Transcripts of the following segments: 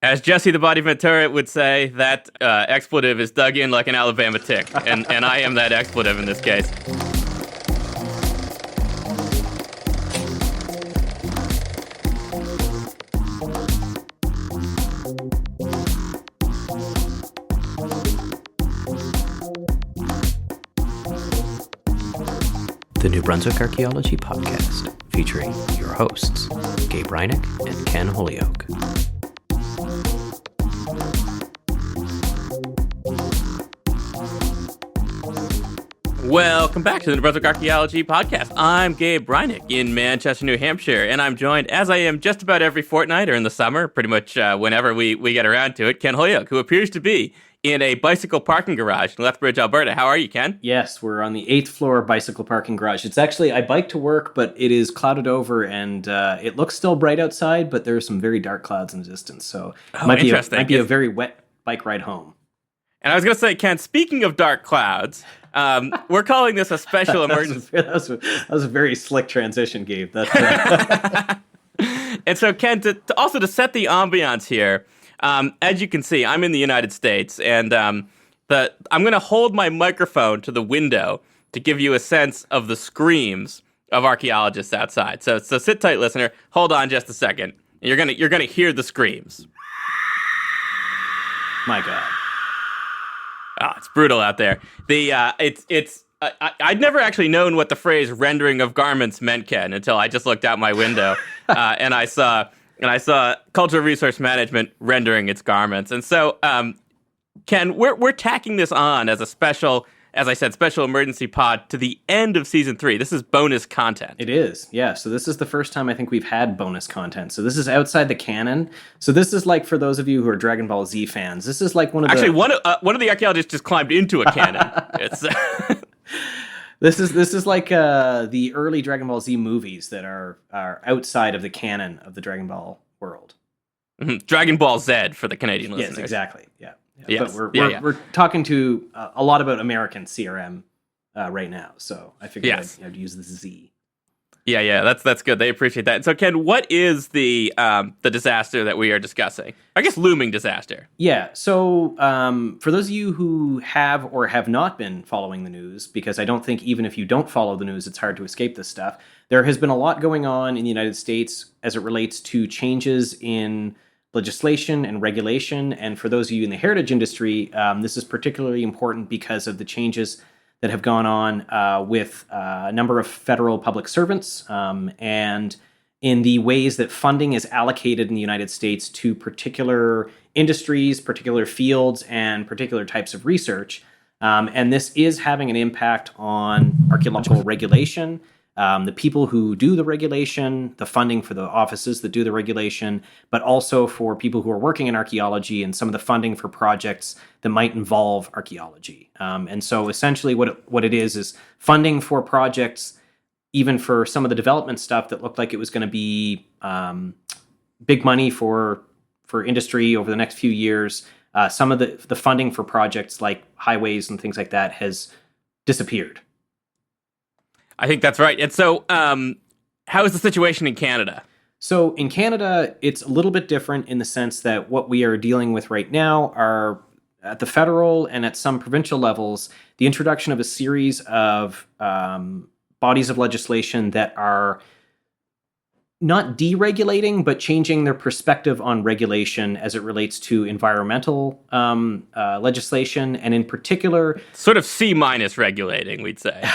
As Jesse the Body Ventura would say, that expletive is dug in like an Alabama tick, and I am that expletive in this case. The New Brunswick Archaeology Podcast, featuring your hosts, Gabe and Ken Hoenke. Welcome back to the New Brunswick Archaeology Podcast. I'm Gabe in Manchester, New Hampshire, and I'm joined, as I am just about every fortnight or in the summer, pretty much whenever we get around to it, Ken Hoenke, who appears to be in a bicycle parking garage in Lethbridge, Alberta. How are you, Ken? Yes, we're on the 8th floor bicycle parking garage. It's actually, I bike to work, but it is clouded over, and it looks still bright outside, but there are some very dark clouds in the distance, so it might be a very wet bike ride home. And I was going to say, Ken, speaking of dark clouds, we're calling this a special emergency. That was a very slick transition, Gabe. And so, Ken, to set the ambiance here, as you can see, I'm in the United States, and I'm going to hold my microphone to the window to give you a sense of the screams of archaeologists outside. So sit tight, listener. Hold on just a second. You're gonna hear the screams. My God. Oh, it's brutal out there. I'd never actually known what the phrase "rendering of garments" meant, Ken, until I just looked out my window and I saw Cultural Resource Management rendering its garments. And so, Ken, we're tacking this on as a special, as I said, special emergency pod to the end of season 3. This is bonus content. It is, yeah. So this is the first time I think we've had bonus content. So this is outside the canon. So this is like, for those of you who are Dragon Ball Z fans, this is like one of one of the archaeologists just climbed into a cannon. It's This is like the early Dragon Ball Z movies that are outside of the canon of the Dragon Ball world. Dragon Ball Z for the Canadian listeners. Yes, exactly. Yeah. Yes. But we're talking to a lot about American CRM right now, so I figured I'd use the Z. Yeah, that's good. They appreciate that. And so, Ken, what is the disaster that we are discussing? I guess looming disaster. Yeah. So, for those of you who have or have not been following the news, because I don't think even if you don't follow the news, it's hard to escape this stuff. There has been a lot going on in the United States as it relates to changes in legislation and regulation. And for those of you in the heritage industry, this is particularly important because of the changes that have gone on with a number of federal public servants and in the ways that funding is allocated in the United States to particular industries, particular fields, and particular types of research. And this is having an impact on archaeological regulation, the people who do the regulation, the funding for the offices that do the regulation, but also for people who are working in archaeology and some of the funding for projects that might involve archaeology. And so essentially what it is funding for projects, even for some of the development stuff that looked like it was going to be big money for industry over the next few years. Some of the funding for projects like highways and things like that has disappeared. I think that's right. And so how is the situation in Canada? So in Canada, it's a little bit different in the sense that what we are dealing with right now are at the federal and at some provincial levels, the introduction of a series of bodies of legislation that are not deregulating, but changing their perspective on regulation as it relates to environmental legislation, and in particular, sort of C- regulating, we'd say.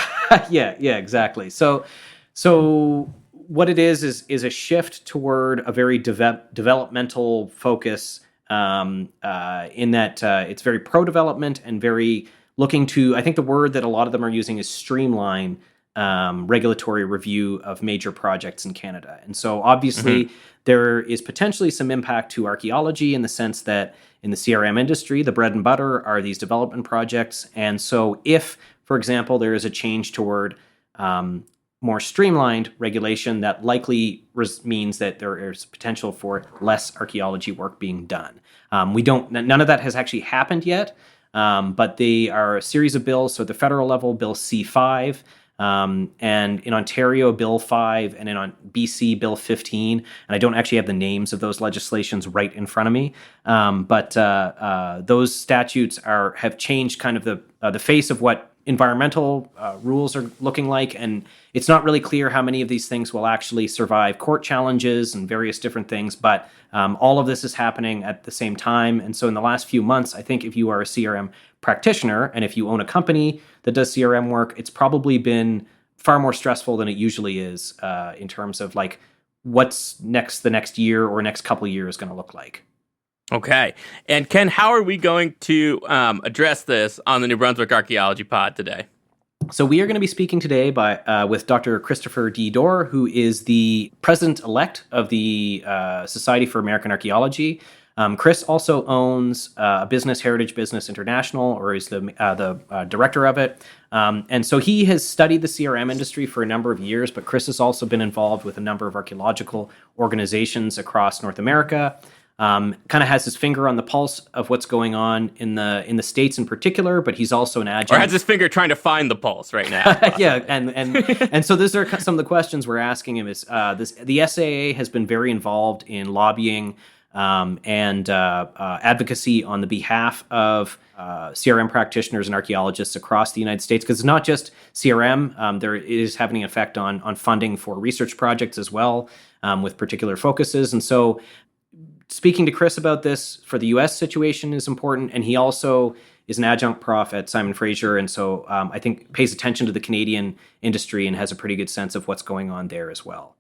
yeah, exactly. So what it is a shift toward a very developmental focus in that it's very pro-development and very looking to, I think the word that a lot of them are using is streamline regulatory review of major projects in Canada. And so obviously there is potentially some impact to archaeology in the sense that in the CRM industry, the bread and butter are these development projects. And so if, for example, there is a change toward more streamlined regulation, that likely means that there is potential for less archaeology work being done. None of that has actually happened yet, but they are a series of bills. So at the federal level, Bill C-5, And in Ontario, Bill 5, and in BC, Bill 15. And I don't actually have the names of those legislations right in front of me. But those statutes have changed kind of the face of what environmental rules are looking like. And it's not really clear how many of these things will actually survive court challenges and various different things. But all of this is happening at the same time. And so in the last few months, I think if you are a CRM practitioner and if you own a company that does CRM work, it's probably been far more stressful than it usually is in terms of like what's the next year or next couple of years going to look like. Okay. And Ken, how are we going to address this on the New Brunswick Archaeology Pod today? So we are going to be speaking today with Dr. Christopher D. Dore, who is the president-elect of the Society for American Archaeology. Chris also owns a business, Heritage Business International, or is the director of it. And so he has studied the CRM industry for a number of years, but Chris has also been involved with a number of archaeological organizations across North America. Kind of has his finger on the pulse of what's going on in the States in particular, but he's also an adjunct. Or has his finger trying to find the pulse right now. Yeah, and so these are some of the questions we're asking him. Is the SAA has been very involved in lobbying and advocacy on the behalf of CRM practitioners and archaeologists across the United States, because it's not just CRM. There is having an effect on funding for research projects as well, with particular focuses. And so speaking to Chris about this for the U.S. situation is important, and he also is an adjunct prof at Simon Fraser, and so I think pays attention to the Canadian industry and has a pretty good sense of what's going on there as well.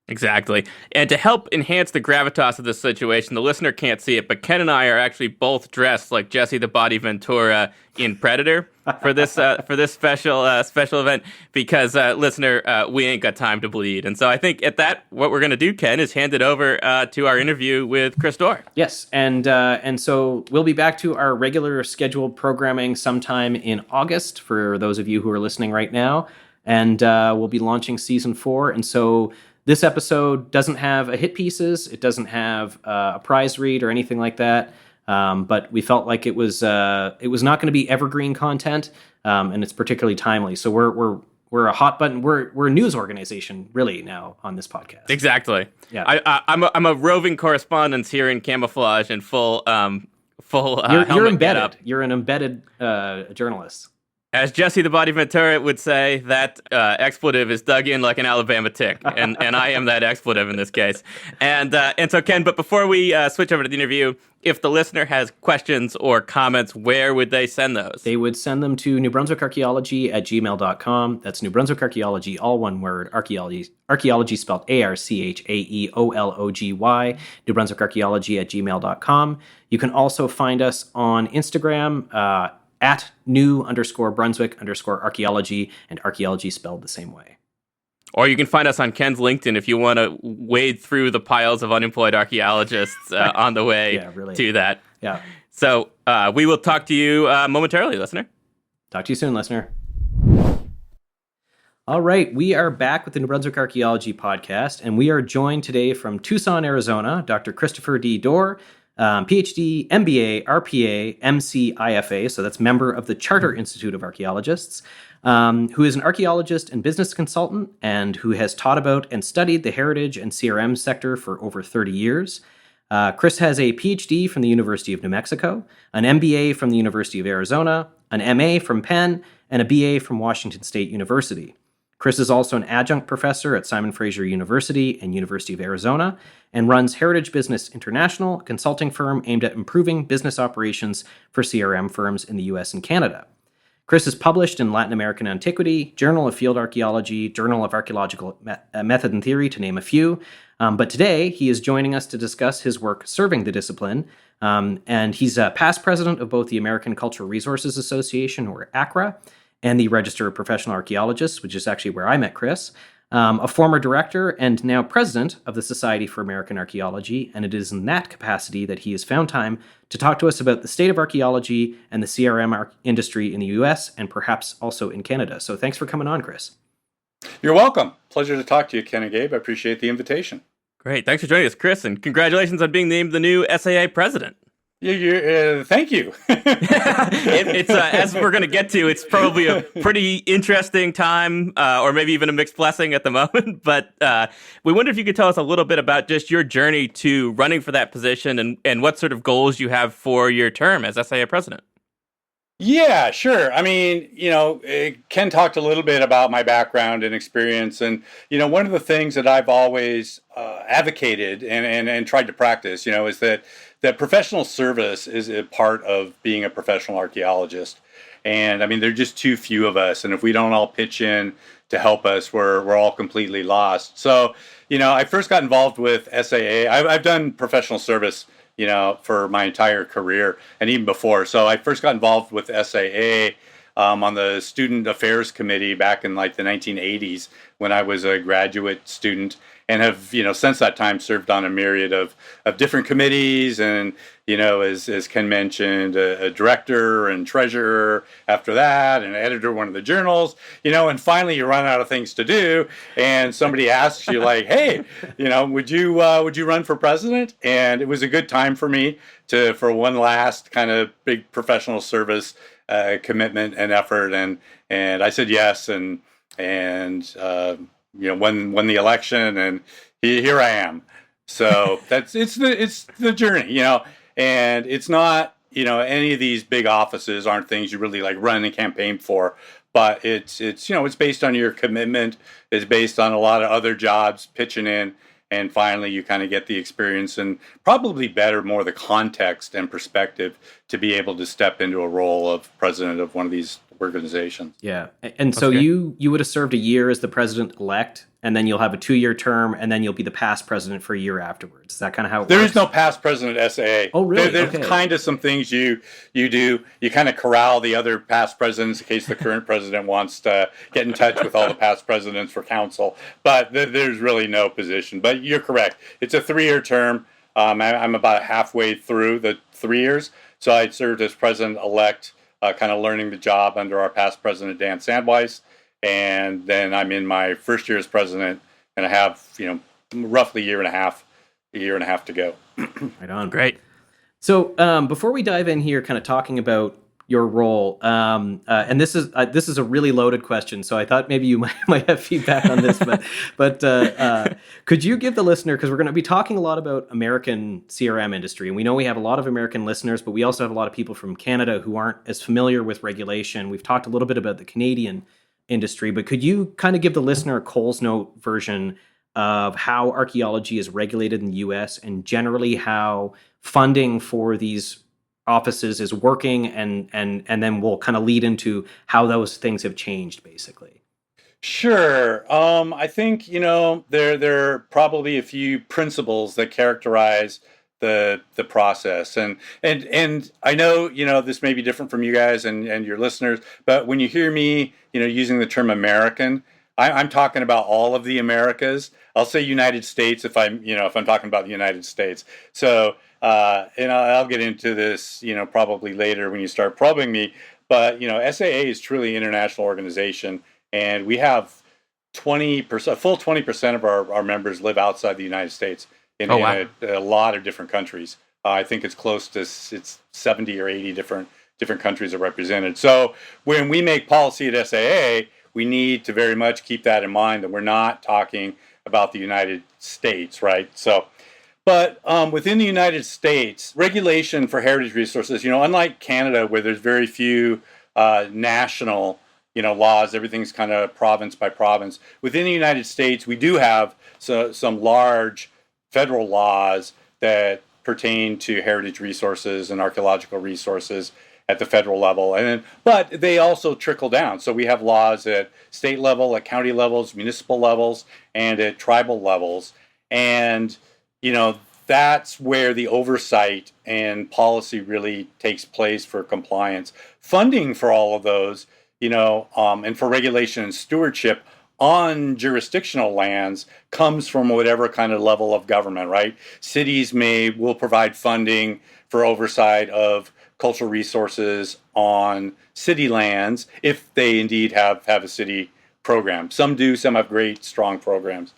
Exactly. And to help enhance the gravitas of this situation, the listener can't see it, but Ken and I are actually both dressed like Jesse the Body Ventura in Predator for this special event, because listener, we ain't got time to bleed. And so I think at that, what we're going to do, Ken, is hand it over to our interview with Chris Dore. Yes, and so we'll be back to our regular scheduled programming sometime in August for those of you who are listening right now, and we'll be launching season 4. And so this episode doesn't have a hit pieces, it doesn't have a prize read or anything like that. But we felt like it was not going to be evergreen content, and it's particularly timely. So we're a hot button. We're a news organization really now on this podcast. Exactly. Yeah. I'm a roving correspondent here in camouflage and full You're embedded. Getup. You're an embedded journalist. As Jesse the Body Ventura would say, that expletive is dug in like an Alabama tick, and I am that expletive in this case. And so, Ken, but before we switch over to the interview, if the listener has questions or comments, where would they send those? They would send them to newbrunswickarchaeology@gmail.com. That's New Brunswick Archaeology, all one word, archaeology spelled ARCHAEOLOGY, newbrunswickarchaeology@gmail.com. You can also find us on Instagram, at new_Brunswick_archaeology, and archaeology spelled the same way. Or you can find us on Ken's LinkedIn if you want to wade through the piles of unemployed archaeologists on the way to that. Yeah. So we will talk to you momentarily, listener. Talk to you soon, listener. All right, we are back with the New Brunswick Archaeology Podcast, and we are joined today from Tucson, Arizona, Dr. Christopher D. Dore, PhD, MBA, RPA, MCIFA, so that's member of the Charter Institute of Archaeologists, who is an archaeologist and business consultant, and who has taught about and studied the heritage and CRM sector for over 30 years. Chris has a PhD from the University of New Mexico, an MBA from the University of Arizona, an MA from Penn, and a BA from Washington State University. Chris is also an adjunct professor at Simon Fraser University and University of Arizona, and runs Heritage Business International, a consulting firm aimed at improving business operations for CRM firms in the US and Canada. Chris is published in Latin American Antiquity, Journal of Field Archaeology, Journal of Archaeological Method and Theory, to name a few. But today, he is joining us to discuss his work serving the discipline. And he's a past president of both the American Cultural Resources Association, or ACRA, and the Register of Professional Archaeologists, which is actually where I met Chris, a former director and now president of the Society for American Archaeology, and it is in that capacity that he has found time to talk to us about the state of archaeology and the CRM industry in the US and perhaps also in Canada. So thanks for coming on, Chris. You're welcome. Pleasure to talk to you, Ken and Gabe. I appreciate the invitation. Great. Thanks for joining us, Chris, and congratulations on being named the new SAA president. Thank you. It's as we're going to get to, it's probably a pretty interesting time, or maybe even a mixed blessing at the moment. But we wonder if you could tell us a little bit about just your journey to running for that position and what sort of goals you have for your term as SAA president. Yeah, sure. I mean, Ken talked a little bit about my background and experience. And, one of the things that I've always advocated and tried to practice, is that professional service is a part of being a professional archaeologist. And I mean, there are just too few of us. And if we don't all pitch in to help us, we're all completely lost. So, I first got involved with SAA. I've done professional service for my entire career and even before. So I first got involved with SAA on the Student Affairs Committee back in like the 1980s when I was a graduate student, and have, since that time served on a myriad of different committees and, as Ken mentioned, a director and treasurer after that, and editor of one of the journals, and finally you run out of things to do and somebody asks you like, hey, would you run for president? And it was a good time for me for one last kind of big professional service commitment and effort. And I said yes. And won the election, and here I am. So it's the journey, and it's not, any of these big offices aren't things you really like run a campaign for, but it's based on your commitment. It's based on a lot of other jobs pitching in, and finally you kind of get the experience and probably more the context and perspective to be able to step into a role of president of one of these organizations. Yeah. And so you would have served a year as the president-elect, and then you'll have a 2-year term, and then you'll be the past president for a year afterwards. Is that kind of how it works? There is no past president at SAA. Oh, really? There's kind of some things you do. You kind of corral the other past presidents in case the current president wants to get in touch with all the past presidents for counsel. But there's really no position. But you're correct. It's a 3-year term. I'm about halfway through the 3 years. So I served as president-elect, kind of learning the job under our past president, Dan Sandweiss. And then I'm in my first year as president, and I have, roughly a year and a half to go. Right on. Great. So before we dive in here, kind of talking about your role, and this is a really loaded question, so I thought maybe you might have feedback on this, but could you give the listener, because we're going to be talking a lot about American CRM industry, and we know we have a lot of American listeners, but we also have a lot of people from Canada who aren't as familiar with regulation. We've talked a little bit about the Canadian industry, but could you kind of give the listener a Coles Note version of how archaeology is regulated in the U.S. and generally how funding for these offices is working, and then we'll kind of lead into how those things have changed, basically. Sure. I think, there are probably a few principles that characterize the process. And I know, this may be different from you guys and your listeners, but when you hear me, using the term American, I'm talking about all of the Americas. I'll say United States if I'm talking about the United States. So, and I'll get into this, probably later when you start probing me. But, SAA is truly an international organization, and we have 20%, full 20% of our members live outside the United States in a lot of different countries. I think it's close to 70 or 80 different countries are represented. So when we make policy at SAA, we need to very much keep that in mind, that we're not talking about the United States, right? So, but within the United States, regulation for heritage resources, unlike Canada, where there's very few national, laws, everything's kind of province by province. Within the United States, we do have some large federal laws that pertain to heritage resources and archaeological resources at the federal level, but they also trickle down. So we have laws at state level, at county levels, municipal levels, and at tribal levels. And, that's where the oversight and policy really takes place for compliance. Funding for all of those, and for regulation and stewardship on jurisdictional lands comes from whatever kind of level of government, right? Cities will provide funding for oversight of cultural resources on city lands if they indeed have a city program. Some do, some have great, strong programs.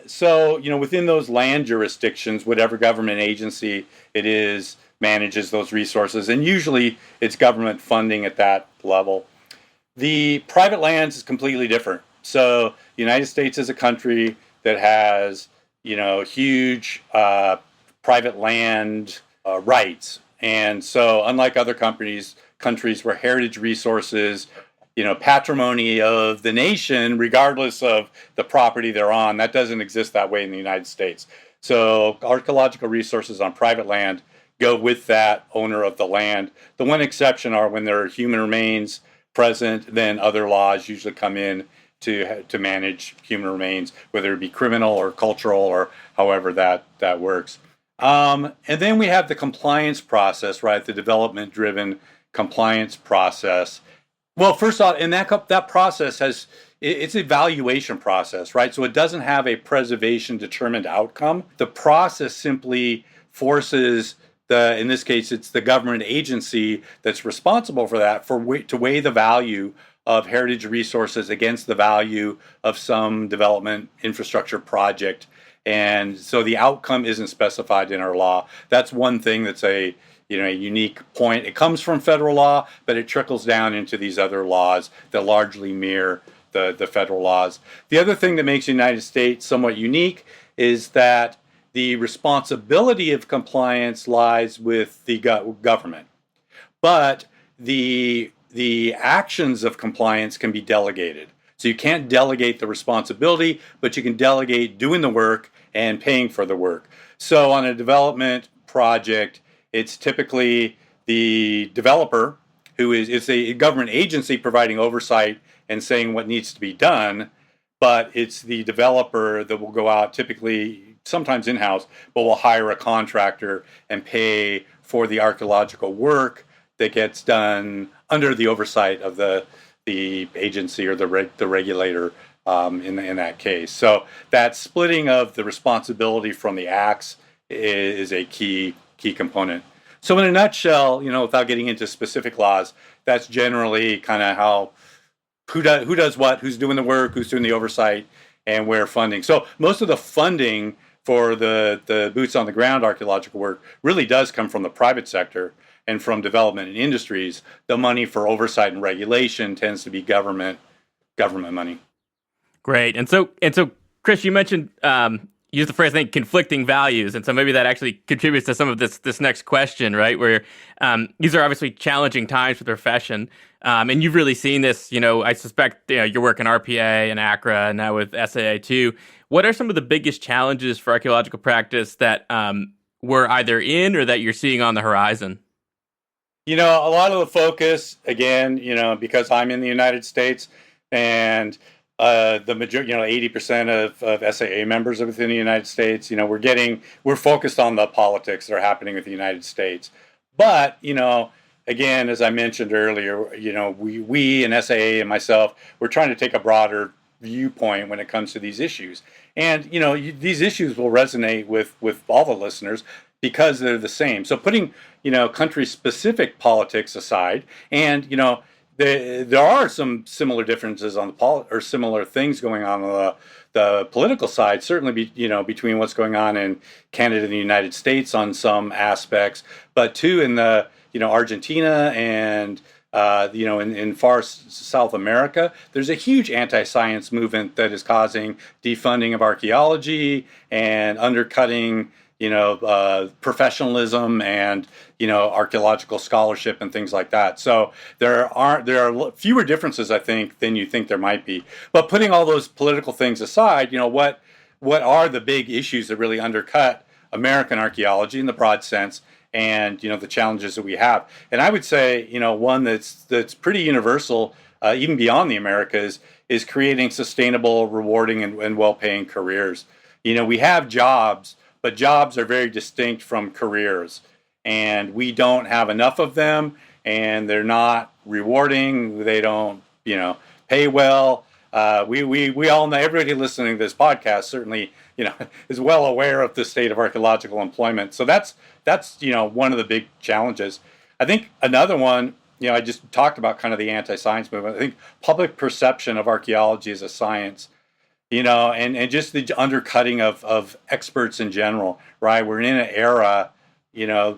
So, within those land jurisdictions, whatever government agency it is manages those resources, and usually it's government funding at that level. The private lands is completely different. So the United States is a country that has, huge private land rights. And so unlike other countries where heritage resources, patrimony of the nation, regardless of the property they're on, that doesn't exist that way in the United States. So archaeological resources on private land go with that owner of the land. The one exception are when there are human remains present, then other laws usually come in to manage human remains, whether it be criminal or cultural or however that works. And then we have the compliance process, right? The development-driven compliance process. Well, first off, and that process it's an evaluation process, right? So it doesn't have a preservation determined outcome. The process simply forces in this case, it's the government agency that's responsible for that, to weigh the value of heritage resources against the value of some development infrastructure project. And so the outcome isn't specified in our law. That's one thing that's a unique point. It comes from federal law, but it trickles down into these other laws that largely mirror the federal laws. The other thing that makes the United States somewhat unique is that the responsibility of compliance lies with the government, but the actions of compliance can be delegated. So you can't delegate the responsibility, but you can delegate doing the work and paying for the work. So on a development project, it's typically the developer it's a government agency providing oversight and saying what needs to be done, but it's the developer that will go out, typically sometimes in-house, but will hire a contractor and pay for the archaeological work that gets done under the oversight of the agency or the regulator in that case. So that splitting of the responsibility from the acts is a key component. So in a nutshell, without getting into specific laws, that's generally kind of who does what, who's doing the work, who's doing the oversight, and where funding. So most of the funding for the boots on the ground archaeological work really does come from the private sector and from development and industries. The money for oversight and regulation tends to be government money. Great. And so, Chris, you mentioned use the phrase, I think, conflicting values, and so maybe that actually contributes to some of this next question, right? Where these are obviously challenging times for the profession, and you've really seen this. I suspect your work in RPA and ACRA, and now with SAA too. What are some of the biggest challenges for archaeological practice that we're either in or that you're seeing on the horizon? A lot of the focus, again, because I'm in the United States, and the majority, 80% of SAA members are within the United States. We're focused on the politics that are happening with the United States. But, again, as I mentioned earlier, we and SAA and myself, we're trying to take a broader viewpoint when it comes to these issues. And, these issues will resonate with all the listeners because they're the same. So putting, country-specific politics aside, and, there are some similar differences on or similar things going on the political side, certainly between what's going on in Canada and the United States on some aspects, but too in the Argentina and in far South America, there's a huge anti-science movement that is causing defunding of archaeology and undercutting professionalism and archaeological scholarship and things like that. So there are fewer differences, I think, than you think there might be. But putting all those political things aside, what are the big issues that really undercut American archaeology in the broad sense, and the challenges that we have? And I would say one that's pretty universal, even beyond the Americas, is creating sustainable, rewarding, and well-paying careers. We have jobs, but jobs are very distinct from careers, and we don't have enough of them, and they're not rewarding. They don't, pay well. We all know, everybody listening to this podcast certainly, is well aware of the state of archaeological employment. So that's one of the big challenges. I think another one, I just talked about kind of the anti-science movement. I think public perception of archaeology as a science, and just the undercutting of experts in general, right? We're in an era,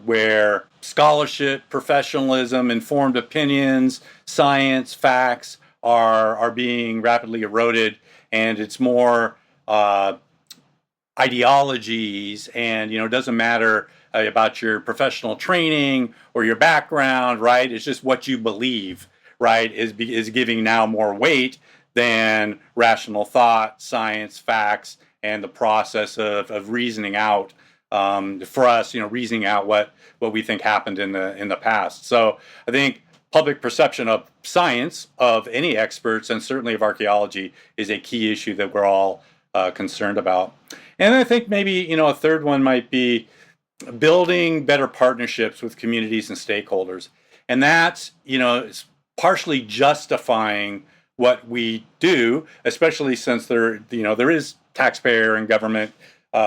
where scholarship, professionalism, informed opinions, science, facts are being rapidly eroded, and it's more ideologies, and it doesn't matter about your professional training or your background, right? It's just what you believe, right, is giving now more weight than rational thought, science, facts, and the process of reasoning out, for us, reasoning out what we think happened in the past. So I think public perception of science, of any experts, and certainly of archaeology, is a key issue that we're all concerned about. And I think maybe a third one might be building better partnerships with communities and stakeholders, and that's is partially justifying what we do, especially since there is taxpayer and government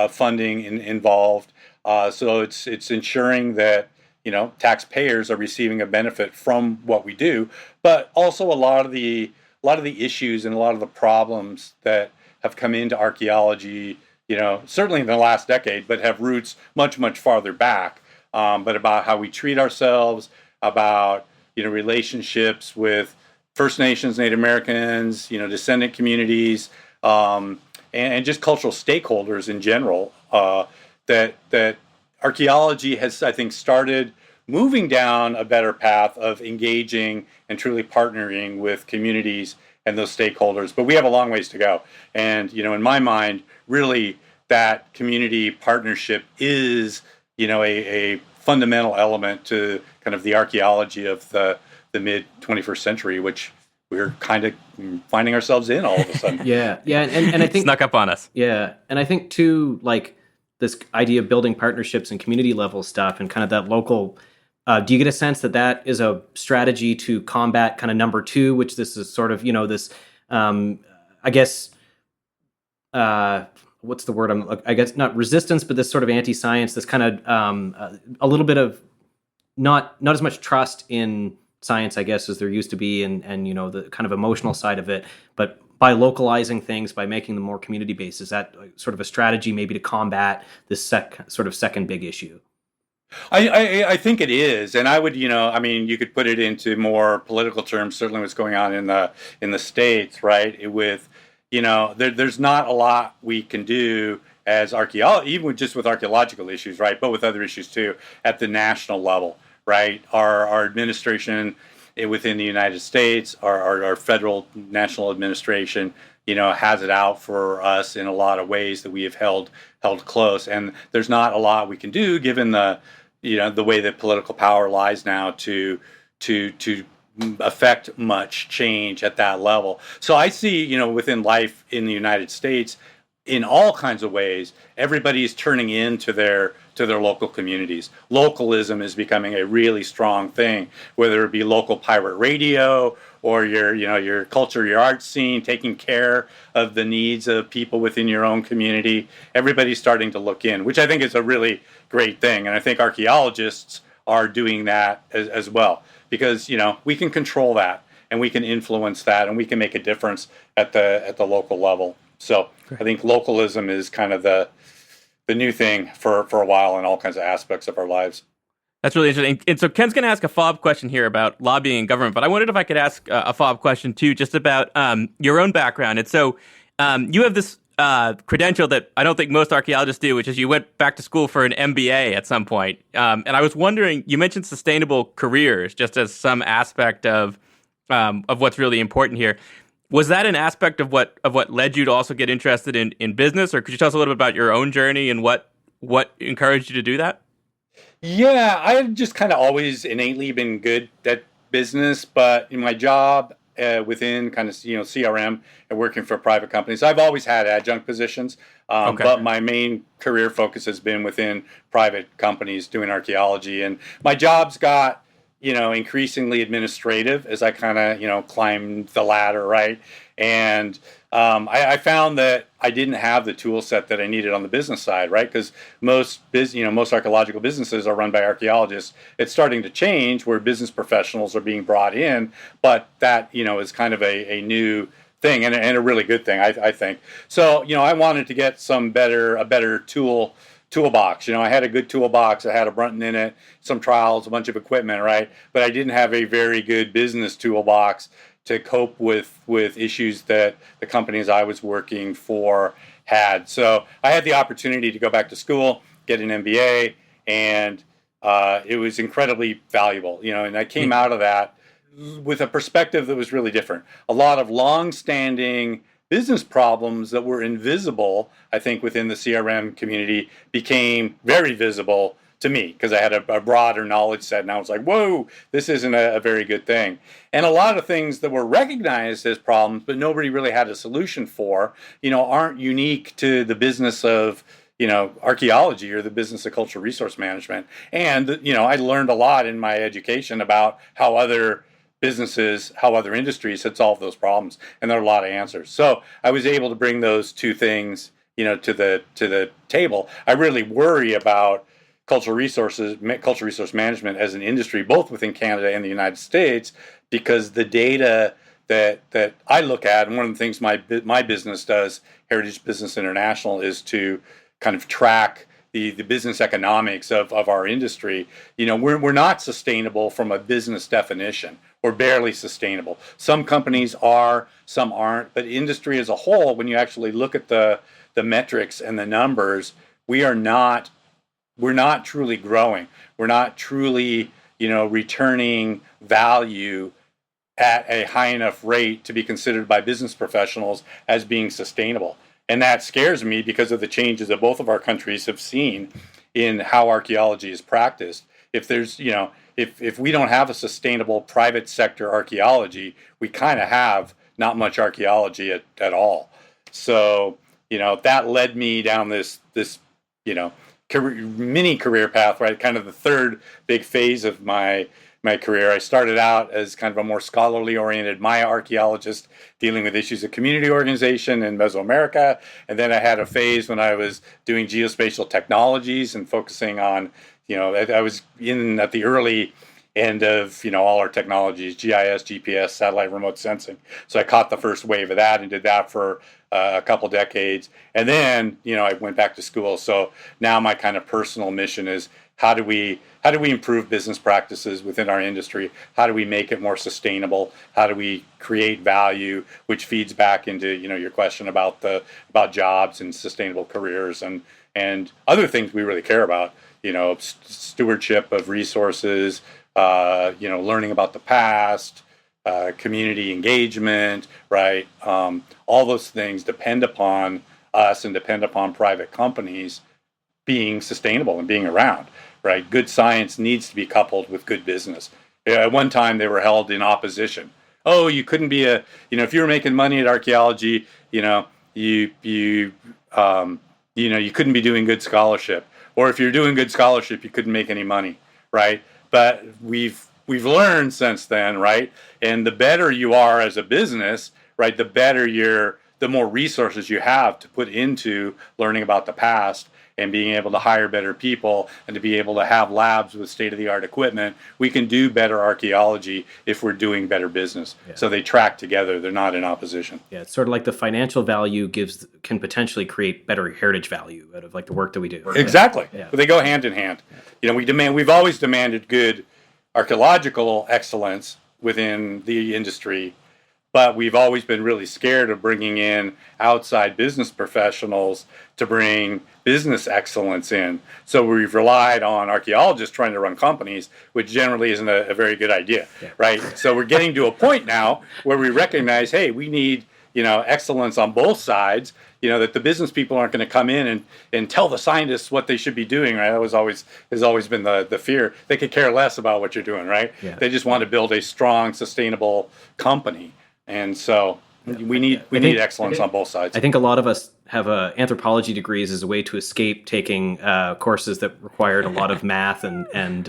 funding involved. So it's ensuring that taxpayers are receiving a benefit from what we do, but also a lot of the issues and a lot of the problems that have come into archaeology, certainly in the last decade, but have roots much, much farther back. But about how we treat ourselves, about relationships with First Nations, Native Americans, descendant communities, and just cultural stakeholders in general. That archaeology has, I think, started moving down a better path of engaging and truly partnering with communities and those stakeholders. But we have a long ways to go. And, in my mind, really that community partnership is, a fundamental element to kind of the archaeology of the mid 21st century, which we're kind of finding ourselves in all of a sudden. Yeah. And I think snuck up on us. Yeah. And I think too, like this idea of building partnerships and community level stuff and kind of that local, do you get a sense that that is a strategy to combat kind of number two, which this is sort of, this, I guess, what's the word? I guess not resistance, but this sort of anti-science, this kind of a little bit of not as much trust in science, I guess, as there used to be, and the kind of emotional side of it, but by localizing things, by making them more community-based, is that sort of a strategy maybe to combat this sort of second big issue? I think it is, and I would, you could put it into more political terms. Certainly, what's going on in the States, right? With, there's not a lot we can do as even just with archaeological issues, right? But with other issues too, at the national level, right? Our administration within the United States, our federal national administration, has it out for us in a lot of ways that we have held close, and there's not a lot we can do given the way that political power lies now to affect much change at that level. So I see, within life in the United States, in all kinds of ways, everybody is turning into their local communities. Localism is becoming a really strong thing, whether it be local pirate radio or your culture, your art scene, taking care of the needs of people within your own community. Everybody's starting to look in, which I think is a really great thing. And I think archaeologists are doing that as well, because we can control that and we can influence that and we can make a difference at the local level. So I think localism is kind of the new thing for a while in all kinds of aspects of our lives. That's really interesting. And so Ken's going to ask a follow-up question here about lobbying and government, but I wondered if I could ask a follow-up question too, just about your own background. And so you have this credential that I don't think most archaeologists do, which is you went back to school for an MBA at some point. And I was wondering, you mentioned sustainable careers just as some aspect of what's really important here. Was that an aspect of what led you to also get interested in business, or could you tell us a little bit about your own journey and what encouraged you to do that? Yeah, I've just kind of always innately been good at business, but in my job within kind of CRM and working for private companies, I've always had adjunct positions, but my main career focus has been within private companies doing archaeology, and my jobs got increasingly administrative as I kind of, climbed the ladder, right? And I found that I didn't have the tool set that I needed on the business side, right? Because most archaeological businesses are run by archaeologists. It's starting to change where business professionals are being brought in, but that, is kind of a new thing and a really good thing, I think. So, I wanted to get a better tool toolbox. I had a good toolbox. I had a Brunton in it, some trials, a bunch of equipment, right? But I didn't have a very good business toolbox to cope with issues that the companies I was working for had. So I had the opportunity to go back to school, get an MBA, and it was incredibly valuable. And I came out of that with a perspective that was really different. A lot of long-standing business problems that were invisible, I think, within the CRM community became very visible to me because I had a broader knowledge set, and I was like, whoa, this isn't a very good thing. And a lot of things that were recognized as problems, but nobody really had a solution for, aren't unique to the business of archaeology or the business of cultural resource management. And, I learned a lot in my education about how other businesses, how other industries had solved those problems. And there are a lot of answers. So I was able to bring those two things, to the table. I really worry about cultural resource management as an industry, both within Canada and the United States, because the data that I look at, and one of the things my business does, Heritage Business International, is to kind of track the business economics of our industry. We're not sustainable from a business definition. We're barely sustainable. Some companies are, some aren't, but industry as a whole, when you actually look at the metrics and the numbers, we're not truly growing. We're not truly, returning value at a high enough rate to be considered by business professionals as being sustainable. And that scares me because of the changes that both of our countries have seen in how archaeology is practiced. If there's, if we don't have a sustainable private sector archaeology, we kind of have not much archaeology at all. So, that led me down this mini career path, right? Kind of the third big phase of my career. I started out as kind of a more scholarly oriented Maya archaeologist dealing with issues of community organization in Mesoamerica. And then I had a phase when I was doing geospatial technologies and focusing on, I was at the early end of, all our technologies, GIS, GPS, satellite remote sensing. So I caught the first wave of that and did that for a couple decades. And then, I went back to school. So now my kind of personal mission is how do we improve business practices within our industry? How do we make it more sustainable? How do we create value, which feeds back into, your question about jobs and sustainable careers and other things we really care about, stewardship of resources, learning about the past, community engagement, right? All those things depend upon us and depend upon private companies being sustainable and being around, right? Good science needs to be coupled with good business. At one time, they were held in opposition. Oh, you couldn't be if you were making money at archaeology, you couldn't be doing good scholarship. Or if you're doing good scholarship, you couldn't make any money, right? But we've learned since then, right? And the better you are as a business, right, the more resources you have to put into learning about the past and being able to hire better people and to be able to have labs with state-of-the-art equipment, we can do better archaeology if we're doing better business. Yeah. So they track together. They're not in opposition. Yeah, it's sort of like the financial value can potentially create better heritage value out of like the work that we do. Exactly. Yeah. But they go hand in hand. Yeah. We've always demanded good archaeological excellence within the industry, but we've always been really scared of bringing in outside business professionals to bring business excellence in. So we've relied on archaeologists trying to run companies, which generally isn't a very good idea, right? So we're getting to a point now where we recognize, hey, we need, excellence on both sides, that the business people aren't going to come in and tell the scientists what they should be doing, right? That has always been the fear. They could care less about what you're doing, right? Yeah. They just want to build a strong, sustainable company. And so we need excellence on both sides. I think a lot of us have anthropology degrees as a way to escape taking courses that required a lot of math and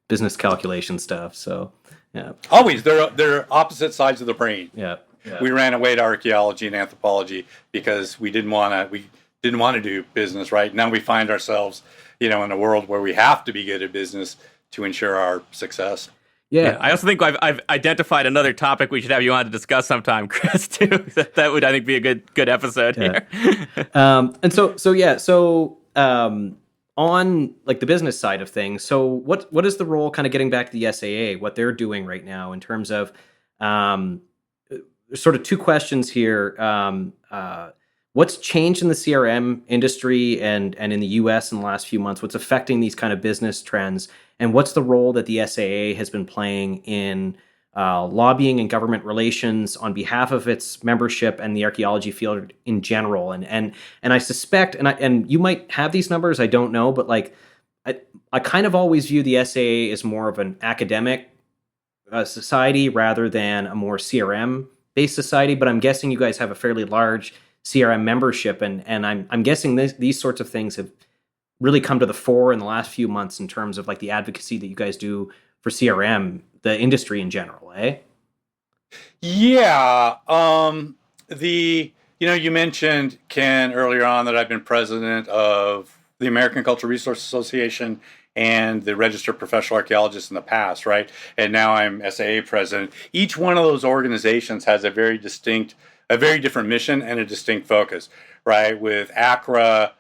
business calculation stuff. So yeah, always they're opposite sides of the brain. Yeah. We ran away to archaeology and anthropology because we didn't want to do business, right? Now we find ourselves, in a world where we have to be good at business to ensure our success. Yeah, I also think I've identified another topic we should have you on to discuss sometime, Chris, too. That would, I think, be a good episode here. And so on like the business side of things, so what is the role, kind of getting back to the SAA, what they're doing right now in terms of sort of two questions here. What's changed in the CRM industry and in the US in the last few months? What's affecting these kind of business trends? And what's the role that the SAA has been playing in lobbying and government relations on behalf of its membership and the archaeology field in general? And I suspect, and you might have these numbers, I don't know, but like I kind of always view the SAA as more of an academic society rather than a more CRM based society. But I'm guessing you guys have a fairly large CRM membership, and I'm guessing these sorts of things have really come to the fore in the last few months in terms of like the advocacy that you guys do for CRM, the industry in general, eh? Yeah. You mentioned, Ken, earlier on that I've been president of the American Cultural Resource Association and the Registered Professional Archaeologists in the past, right? And now I'm SAA president. Each one of those organizations has a very different mission and a distinct focus, right? With ACRA,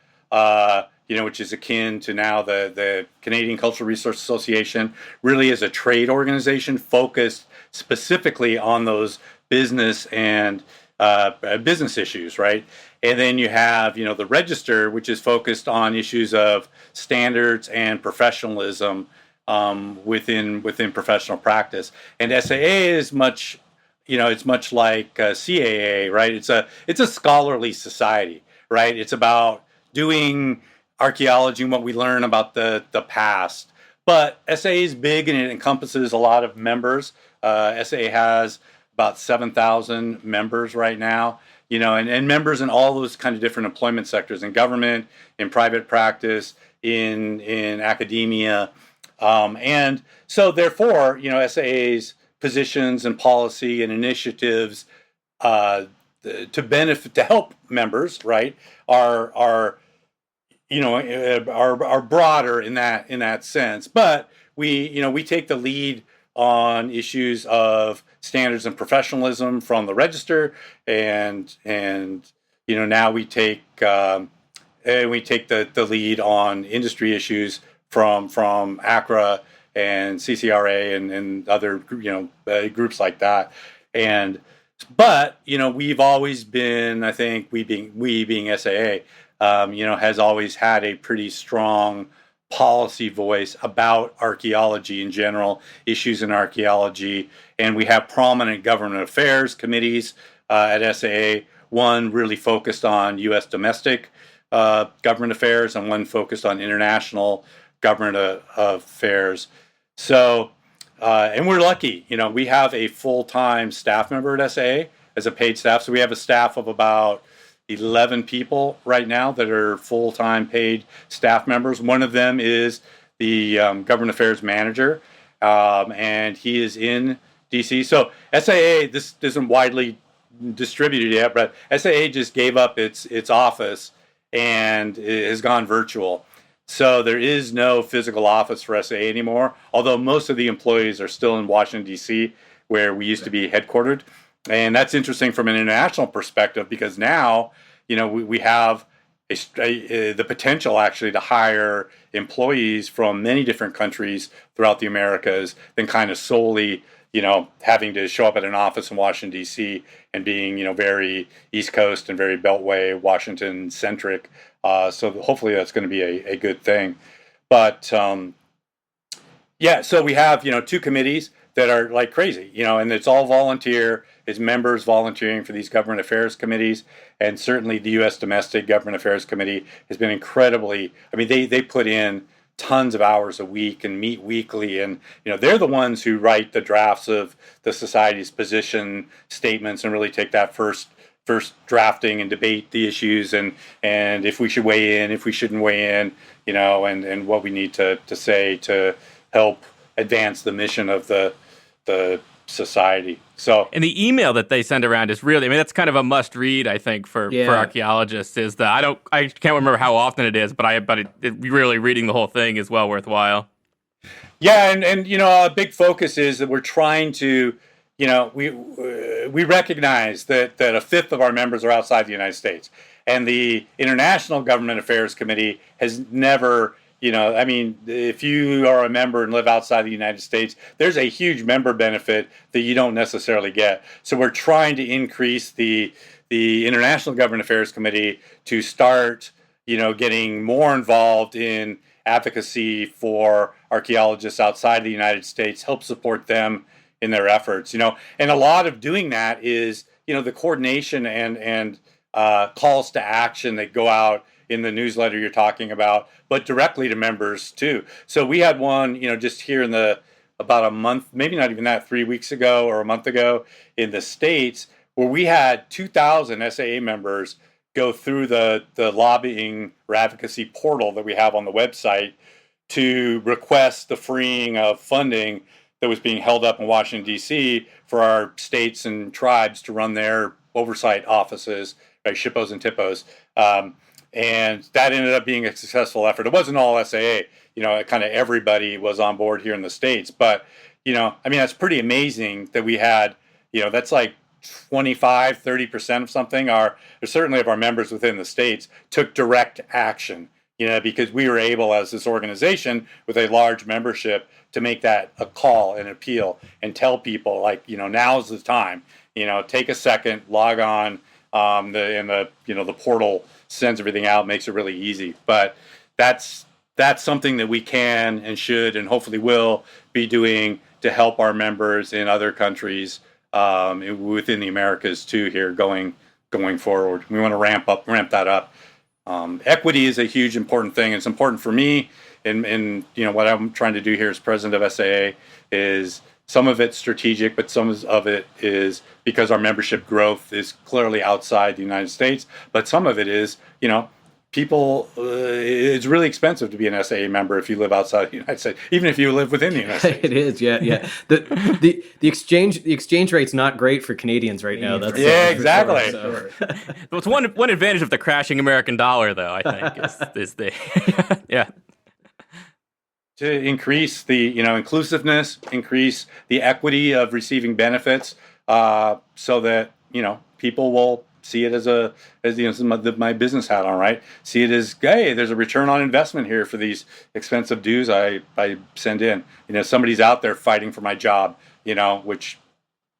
which is akin to now the Canadian Cultural Resource Association, really is a trade organization focused specifically on those business and business issues, right? And then you have, the Register, which is focused on issues of standards and professionalism within professional practice. And SAA is much, it's much like CAA, right? It's a scholarly society, right? It's about doing archaeology and what we learn about the past. But SAA is big and it encompasses a lot of members. SAA has about 7,000 members right now, and members in all those kind of different employment sectors, in government, in private practice, in academia. And so therefore, SAA's positions and policy and initiatives to help members, right, are broader in that sense. But we take the lead on issues of standards and professionalism from the Register, and now we take the lead on industry issues from ACRA and CCRA and other groups like that. But we've always been, I think, we being SAA, has always had a pretty strong policy voice about archaeology in general, issues in archaeology, and we have prominent government affairs committees at SAA. One really focused on U.S. domestic government affairs, and one focused on international government affairs. So, and we're lucky, we have a full-time staff member at SAA as a paid staff. So we have a staff of about 11 people right now that are full-time paid staff members. One of them is the government affairs manager, and he is in DC. So SAA, this isn't widely distributed yet, but SAA just gave up its office and it has gone virtual. So there is no physical office for SAA anymore, although most of the employees are still in Washington, D.C., where we used to be headquartered. And that's interesting from an international perspective, because now, we have the potential actually to hire employees from many different countries throughout the Americas than kind of solely, having to show up at an office in Washington, D.C. and being, very East Coast and very Beltway, Washington centric. So hopefully that's going to be a good thing. But so we have, two committees that are like crazy, and it's all volunteer. It's members volunteering for these government affairs committees, and certainly the U.S. Domestic Government Affairs Committee has been incredibly. I mean, they put in tons of hours a week and meet weekly, and they're the ones who write the drafts of the society's position statements and really take that first drafting and debate the issues and if we should weigh in, if we shouldn't weigh in, and what we need to say to help advance the mission of the society. So, and the email that they send around is really, that's kind of a must read, I think, for archaeologists. Is I can't remember how often it is, but really reading the whole thing is well worthwhile. Yeah, and a big focus is that we're trying to we recognize that a fifth of our members are outside the United States, and the International Government Affairs Committee has never, I mean, if you are a member and live outside the United States, there's a huge member benefit that you don't necessarily get. So we're trying to increase the International Government Affairs Committee to start, getting more involved in advocacy for archaeologists outside the United States, help support them in their efforts, and a lot of doing that is, the coordination and calls to action that go out in the newsletter you're talking about, but directly to members too. So we had one, just here in about a month, maybe not even that, 3 weeks ago or a month ago in the States, where we had 2,000 SAA members go through the lobbying or advocacy portal that we have on the website to request the freeing of funding that was being held up in Washington, D.C. for our states and tribes to run their oversight offices, right, SHPOs and TIPOs. And that ended up being a successful effort. It wasn't all SAA, kind of everybody was on board here in the States. But, that's pretty amazing that we had, that's like 25, 30% of something, or certainly of our members within the States took direct action, because we were able as this organization with a large membership to make that a call and appeal and tell people like, now's the time, take a second, log on, the portal sends everything out, makes it really easy. But that's something that we can and should and hopefully will be doing to help our members in other countries within the Americas too here going forward. We want to ramp that up. Equity is a huge important thing. It's important for me, and what I'm trying to do here as president of SAA is some of it's strategic, but some of it is because our membership growth is clearly outside the United States. But some of it is, people, it's really expensive to be an SAA member if you live outside the United States, even if you live within the United States. It is, yeah. The exchange rate's not great for Canadians right now. That's exactly. Sure. Well, it's one advantage of the crashing American dollar, though. I think is the yeah. To increase the inclusiveness, increase the equity of receiving benefits, so that people will see it as my business hat on, right? See it as, hey, there's a return on investment here for these expensive dues I send in. Somebody's out there fighting for my job, which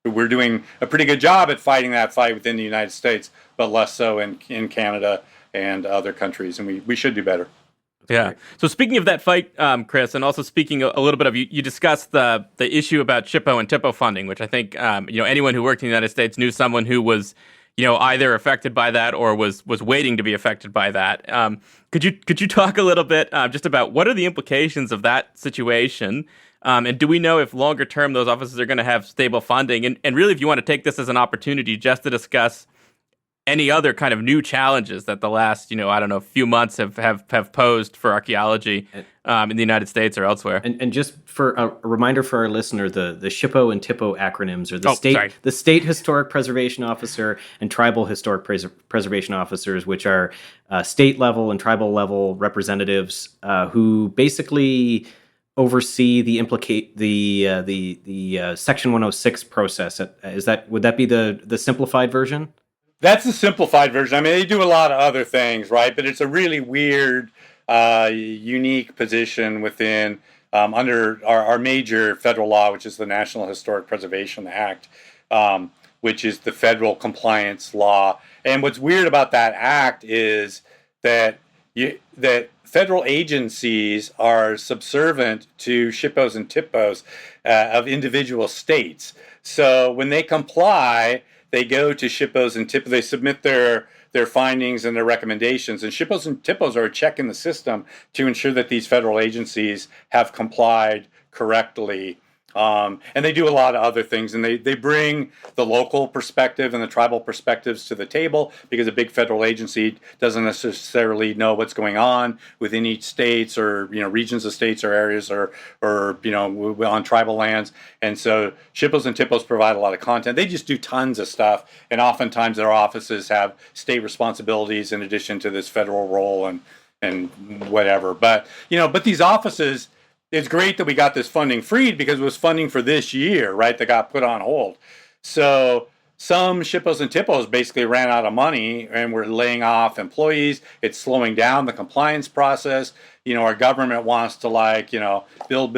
we're doing a pretty good job at fighting that fight within the United States, but less so in Canada and other countries, and we should do better. Yeah. So speaking of that fight, Chris, and also speaking a little bit of, you discussed the issue about SHPO and TIPO funding, which I think anyone who worked in the United States knew someone who was either affected by that or was waiting to be affected by that. Could you talk a little bit just about what are the implications of that situation? And do we know if longer term those offices are going to have stable funding? And really, if you want to take this as an opportunity just to discuss any other kind of new challenges that the last, few months have posed for archaeology in the United States or elsewhere. And just for a reminder for our listener, the SHPO and TIPO acronyms are the State Historic Preservation Officer and Tribal Historic Preservation Officers, which are state level and tribal level representatives who basically oversee the Section 106 process. Would that be the simplified version? That's the simplified version. I mean, they do a lot of other things, right? But it's a really weird, unique position within under our major federal law, which is the National Historic Preservation Act, which is the federal compliance law. And what's weird about that act is that federal agencies are subservient to SHPOs and TIPOs of individual states. So when they comply, they go to SHPOs and TIPOs, they submit their findings and their recommendations, and SHPOs and TIPOs are a check in the system to ensure that these federal agencies have complied correctly. And they do a lot of other things, and they bring the local perspective and the tribal perspectives to the table, because a big federal agency doesn't necessarily know what's going on within each states or regions of states or areas or on tribal lands. And so SHPOs and TIPOs provide a lot of content. They just do tons of stuff, and oftentimes their offices have state responsibilities in addition to this federal role and whatever. But these offices, it's great that we got this funding freed because it was funding for this year, right, that got put on hold. So some SHPOs and TIPOs basically ran out of money and were laying off employees. It's slowing down the compliance process. Our government wants to build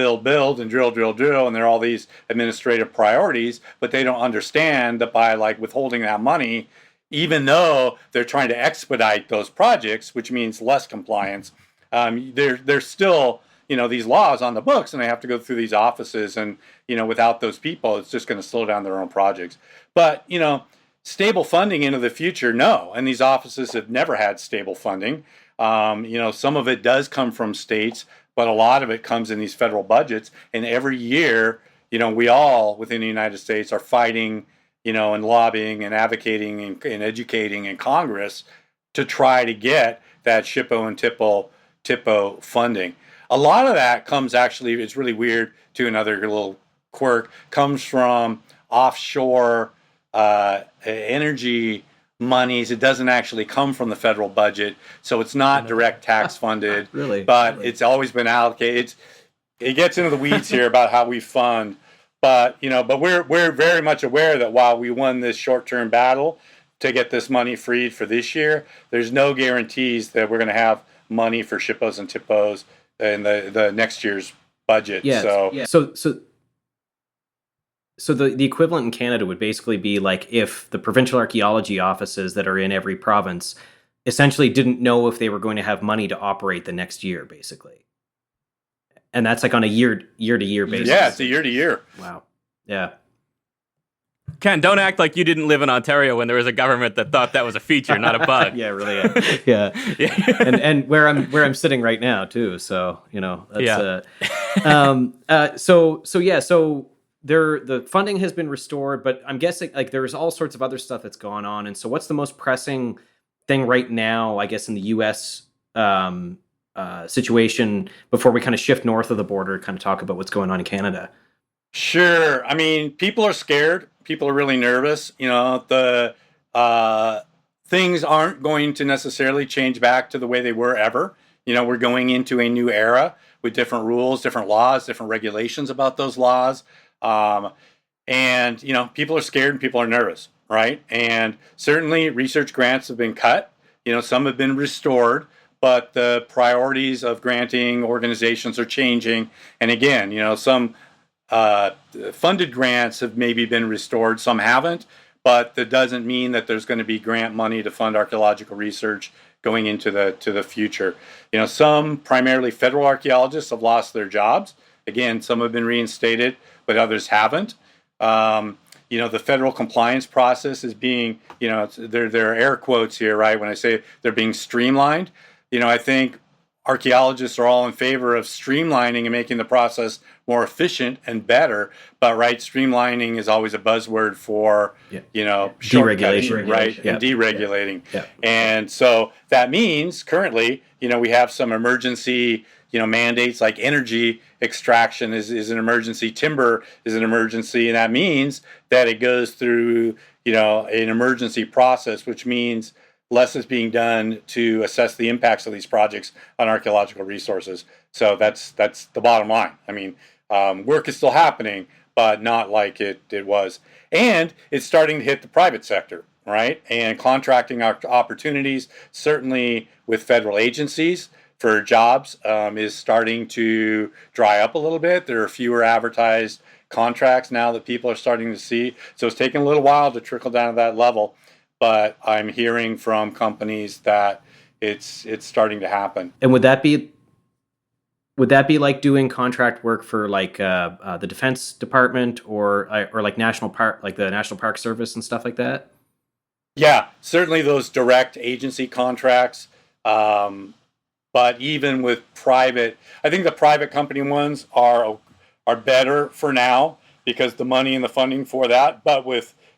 and drill, and there are all these administrative priorities, but they don't understand that by withholding that money, even though they're trying to expedite those projects, which means less compliance, there's still these laws on the books, and they have to go through these offices, and without those people, it's just going to slow down their own projects. But stable funding into the future, no, and these offices have never had stable funding. Some of it does come from states, but a lot of it comes in these federal budgets, and every year, we all within the United States are fighting, and lobbying and advocating and educating in Congress to try to get that SHPO and TIPO funding. A lot of that comes actually, it's really weird too, another little quirk, comes from offshore energy monies. It doesn't actually come from the federal budget, so it's not direct tax funded. Really? But it's always been allocated. It gets into the weeds here about how we fund, but we're very much aware that while we won this short-term battle to get this money freed for this year, there's no guarantees that we're going to have money for SHPOs and TIPOs in the next year's budget. Yeah. So the equivalent in Canada would basically be like if the provincial archaeology offices that are in every province essentially didn't know if they were going to have money to operate the next year, basically. And that's on a year-to-year basis. Yeah, it's a year-to-year. Wow. Yeah. Ken, don't act like you didn't live in Ontario when there was a government that thought that was a feature, not a bug. Yeah, really. Yeah. And where I'm sitting right now too. So that's So the funding has been restored, but I'm guessing there's all sorts of other stuff that's gone on. And so what's the most pressing thing right now, I guess, in the U.S. Situation before we kind of shift north of the border, kind of talk about what's going on in Canada? Sure. I mean, people are scared. People are really nervous. The things aren't going to necessarily change back to the way they were ever. We're going into a new era with different rules, different laws, different regulations about those laws. And people are scared and people are nervous, right? And certainly research grants have been cut. Some have been restored, but the priorities of granting organizations are changing. And again, some funded grants have maybe been restored, some haven't, but that doesn't mean that there's going to be grant money to fund archaeological research going into the future. Some primarily federal archaeologists have lost their jobs. Again, some have been reinstated, but others haven't. The federal compliance process is being, there are air quotes here, right? When I say they're being streamlined, I think archaeologists are all in favor of streamlining and making the process more efficient and better. But streamlining is always a buzzword for, deregulation, right? Yeah. And deregulating. Yeah. And so that means currently, we have some emergency, mandates like energy extraction is an emergency, timber is an emergency, and that means that it goes through, an emergency process, which means less is being done to assess the impacts of these projects on archaeological resources. So that's the bottom line. I mean, work is still happening, but not like it was. And it's starting to hit the private sector, right? And contracting opportunities, certainly with federal agencies for jobs, is starting to dry up a little bit. There are fewer advertised contracts now that people are starting to see. So it's taking a little while to trickle down to that level. But I'm hearing from companies that it's starting to happen. And would that be like doing contract work for the Defense Department or like National Park, like the National Park Service and stuff like that? Yeah, certainly those direct agency contracts. But even with private, I think the private company ones are better for now because the money and the funding for that, but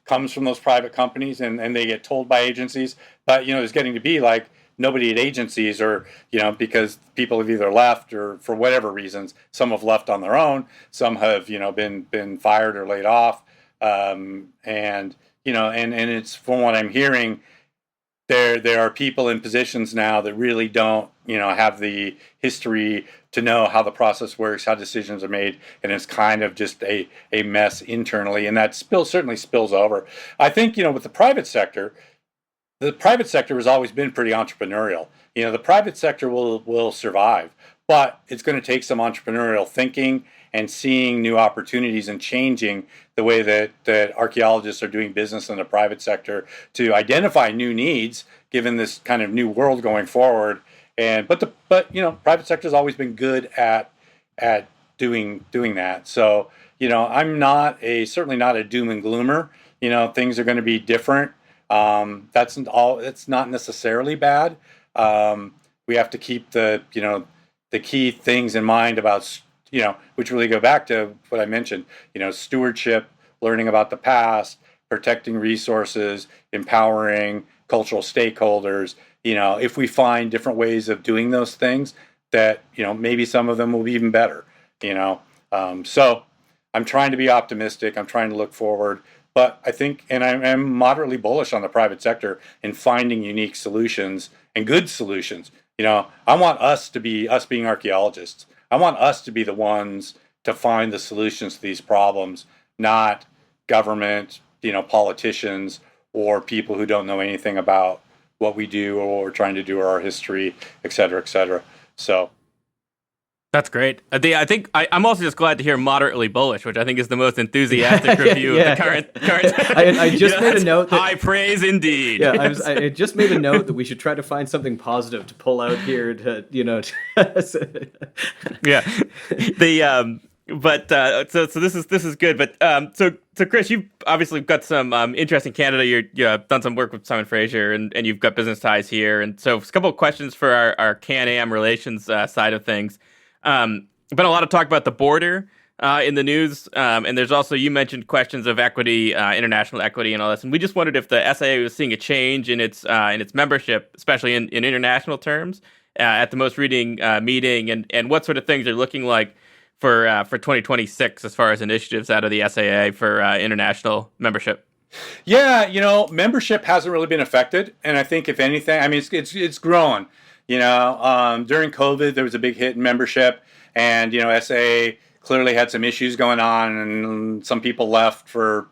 comes from those private companies and they get told by agencies. But, it's getting to be like nobody at agencies or, because people have either left or for whatever reasons, some have left on their own, some have, been fired or laid off. And it's from what I'm hearing, there are people in positions now that really don't, have the history to know how the process works, how decisions are made, and it's kind of just a mess internally, and that certainly spills over. I think, with the private sector has always been pretty entrepreneurial. The private sector will survive, but it's going to take some entrepreneurial thinking and seeing new opportunities and changing the way that archaeologists are doing business in the private sector to identify new needs given this kind of new world going forward. But private sector has always been good at doing that. So I'm certainly not a doom and gloomer. Things are going to be different. That's not necessarily bad. We have to keep the key things in mind about, which really go back to what I mentioned, stewardship, learning about the past, protecting resources, empowering cultural stakeholders. If we find different ways of doing those things, that, maybe some of them will be even better, So I'm trying to be optimistic. I'm trying to look forward. But I think, and I'm moderately bullish on the private sector in finding unique solutions and good solutions. I want us being archaeologists. I want us to be the ones to find the solutions to these problems, not government, politicians, or people who don't know anything about what we do or what we're trying to do or our history, et cetera, et cetera. So. That's great. I think I'm also just glad to hear moderately bullish, which I think is the most enthusiastic review of the current. I just made a note that high praise indeed. Yeah, I just made a note that we should try to find something positive to pull out here to. Yeah. So this is good. But so Chris, you've obviously got some interest in Canada. You've done some work with Simon Fraser, and you've got business ties here. And so a couple of questions for our Can-Am relations side of things. Been a lot of talk about the border in the news, and there's also, you mentioned questions of equity, international equity, and all this. And we just wondered if the SAA was seeing a change in its membership, especially in international terms, at the most recent meeting, and what sort of things are looking like for 2026 as far as initiatives out of the SAA for international membership. Yeah, membership hasn't really been affected, and I think if anything, I mean, it's grown. During COVID, there was a big hit in membership, and SAA clearly had some issues going on, and some people left for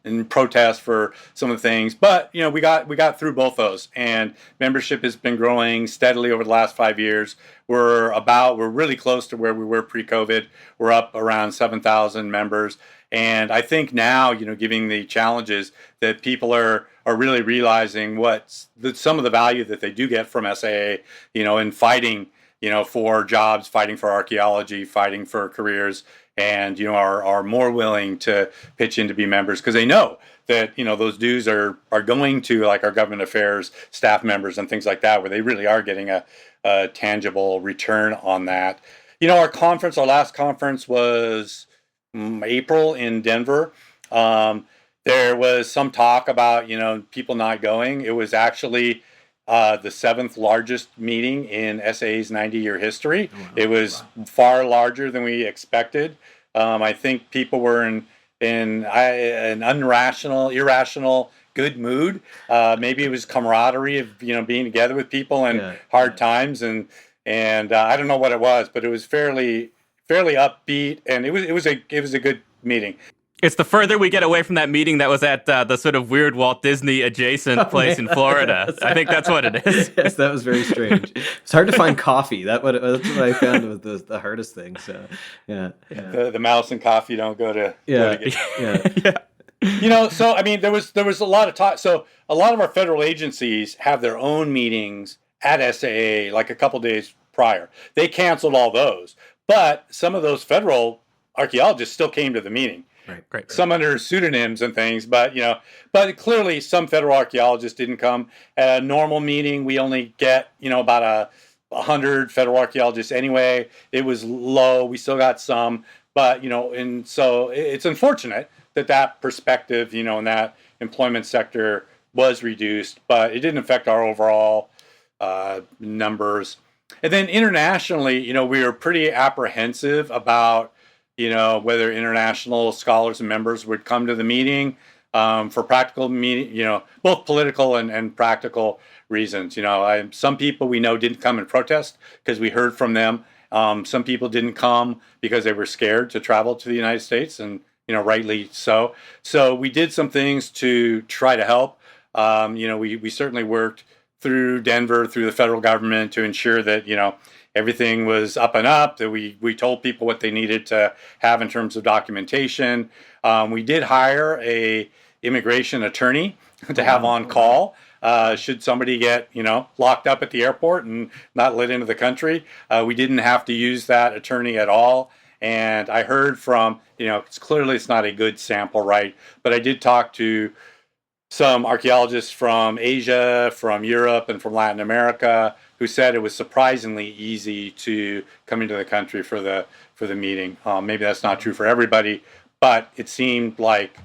in protest for some of the things. But we got through both those, and membership has been growing steadily over the last 5 years. We're really close to where we were pre-COVID. We're up around 7,000 members. And I think now, given the challenges that people are really realizing some of the value that they do get from SAA, in fighting, for jobs, fighting for archaeology, fighting for careers, and, are more willing to pitch in to be members because they know that, those dues are going to like our government affairs staff members and things like that, where they really are getting a tangible return on that. Our last conference was April in Denver. There was some talk about, people not going. It was actually the seventh largest meeting in SAA's 90-year history. Oh, wow. It was far larger than we expected. I think people were in an irrational good mood. Maybe it was camaraderie of being together with people in hard times, and I don't know what it was, but it was fairly upbeat, and it was a good meeting. It's the further we get away from that meeting that was at the sort of weird Walt Disney adjacent place in Florida. I think that's what it is. Yes, that was very strange. It's hard to find coffee. That's what I found was the hardest thing. So, yeah. The mouse and coffee don't go to. Yeah. So I mean, there was a lot of talk. So a lot of our federal agencies have their own meetings at SAA, like a couple days prior. They canceled all those, but some of those federal archaeologists still came to the meeting. Right, great. Some under pseudonyms and things, but clearly some federal archaeologists didn't come. At a normal meeting, we only get about 100 federal archaeologists anyway. It was low. We still got some, but and so it's unfortunate that perspective, in that employment sector was reduced, but it didn't affect our overall numbers. And then internationally, we were pretty apprehensive about whether international scholars and members would come to the meeting. for practical both political and practical reasons. Some people we know didn't come and protest because we heard from them. Some people didn't come because they were scared to travel to the United States, and rightly so. So we did some things to try to help. We certainly worked through Denver, through the federal government, to ensure that everything was up and up, that we told people what they needed to have in terms of documentation. We did hire a immigration attorney to have on call should somebody get locked up at the airport and not let into the country. We didn't have to use that attorney at all. And I heard from it's not a good sample, right? But I did talk to some archaeologists from Asia, from Europe, and from Latin America who said it was surprisingly easy to come into the country for the meeting. Maybe that's not true for everybody, but it seemed like,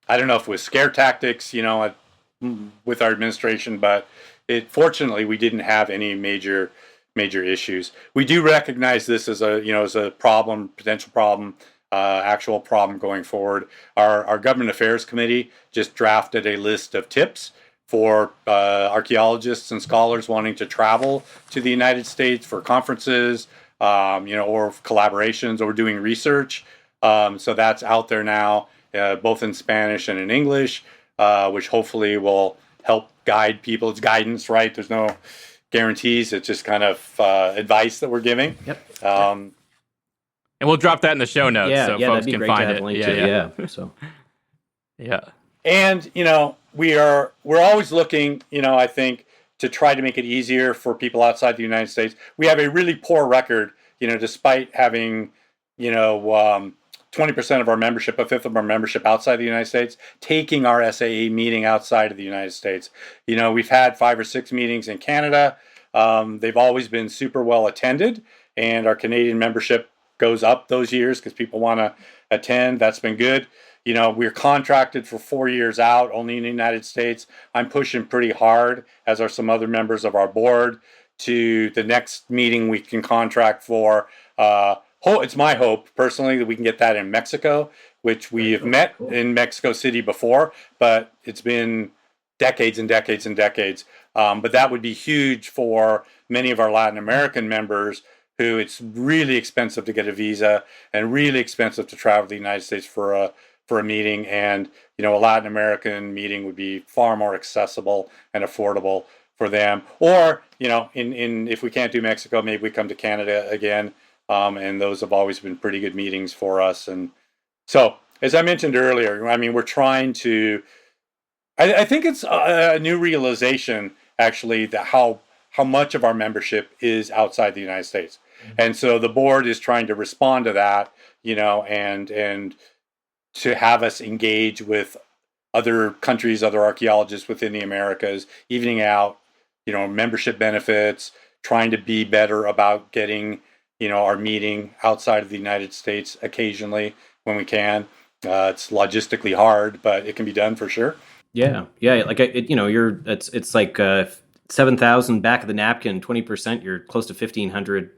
I don't know if it was scare tactics, with our administration, but fortunately we didn't have any major issues. We do recognize this as a problem, potential problem. Actual problem going forward. Our Government Affairs Committee just drafted a list of tips for archaeologists and scholars wanting to travel to the United States for conferences, or collaborations or doing research. So that's out there now, both in Spanish and in English, which hopefully will help guide people. It's guidance, right? There's no guarantees. It's just kind of advice that we're giving. Yep. And we'll drop that in the show notes so folks can find it. Yeah. And we're always looking, I think, to try to make it easier for people outside the United States. We have a really poor record, despite having 20% of our membership, a fifth of our membership outside the United States, taking our SAA meeting outside of the United States. We've had 5 or 6 meetings in Canada. They've always been super well attended, and our Canadian membership goes up those years because people want to attend. That's been good. We're contracted for 4 years out, only in the United States. I'm pushing pretty hard, as are some other members of our board, to the next meeting we can contract for. It's my hope, personally, that we can get that in Mexico, which we have met in Mexico City before, but it's been decades and decades and decades. But that would be huge for many of our Latin American members, who it's really expensive to get a visa and really expensive to travel to the United States for a meeting. And, a Latin American meeting would be far more accessible and affordable for them. Or, if we can't do Mexico, maybe we come to Canada again. And those have always been pretty good meetings for us. And so, as I mentioned earlier, we're trying to, I think it's a new realization, actually, that how much of our membership is outside the United States. Mm-hmm. And so the board is trying to respond to that, and to have us engage with other countries, other archaeologists within the Americas, evening out, membership benefits, trying to be better about getting, our meeting outside of the United States occasionally when we can. It's logistically hard, but it can be done for sure. Yeah. Like it's like 7,000 back of the napkin, 20%. You're close to 1,500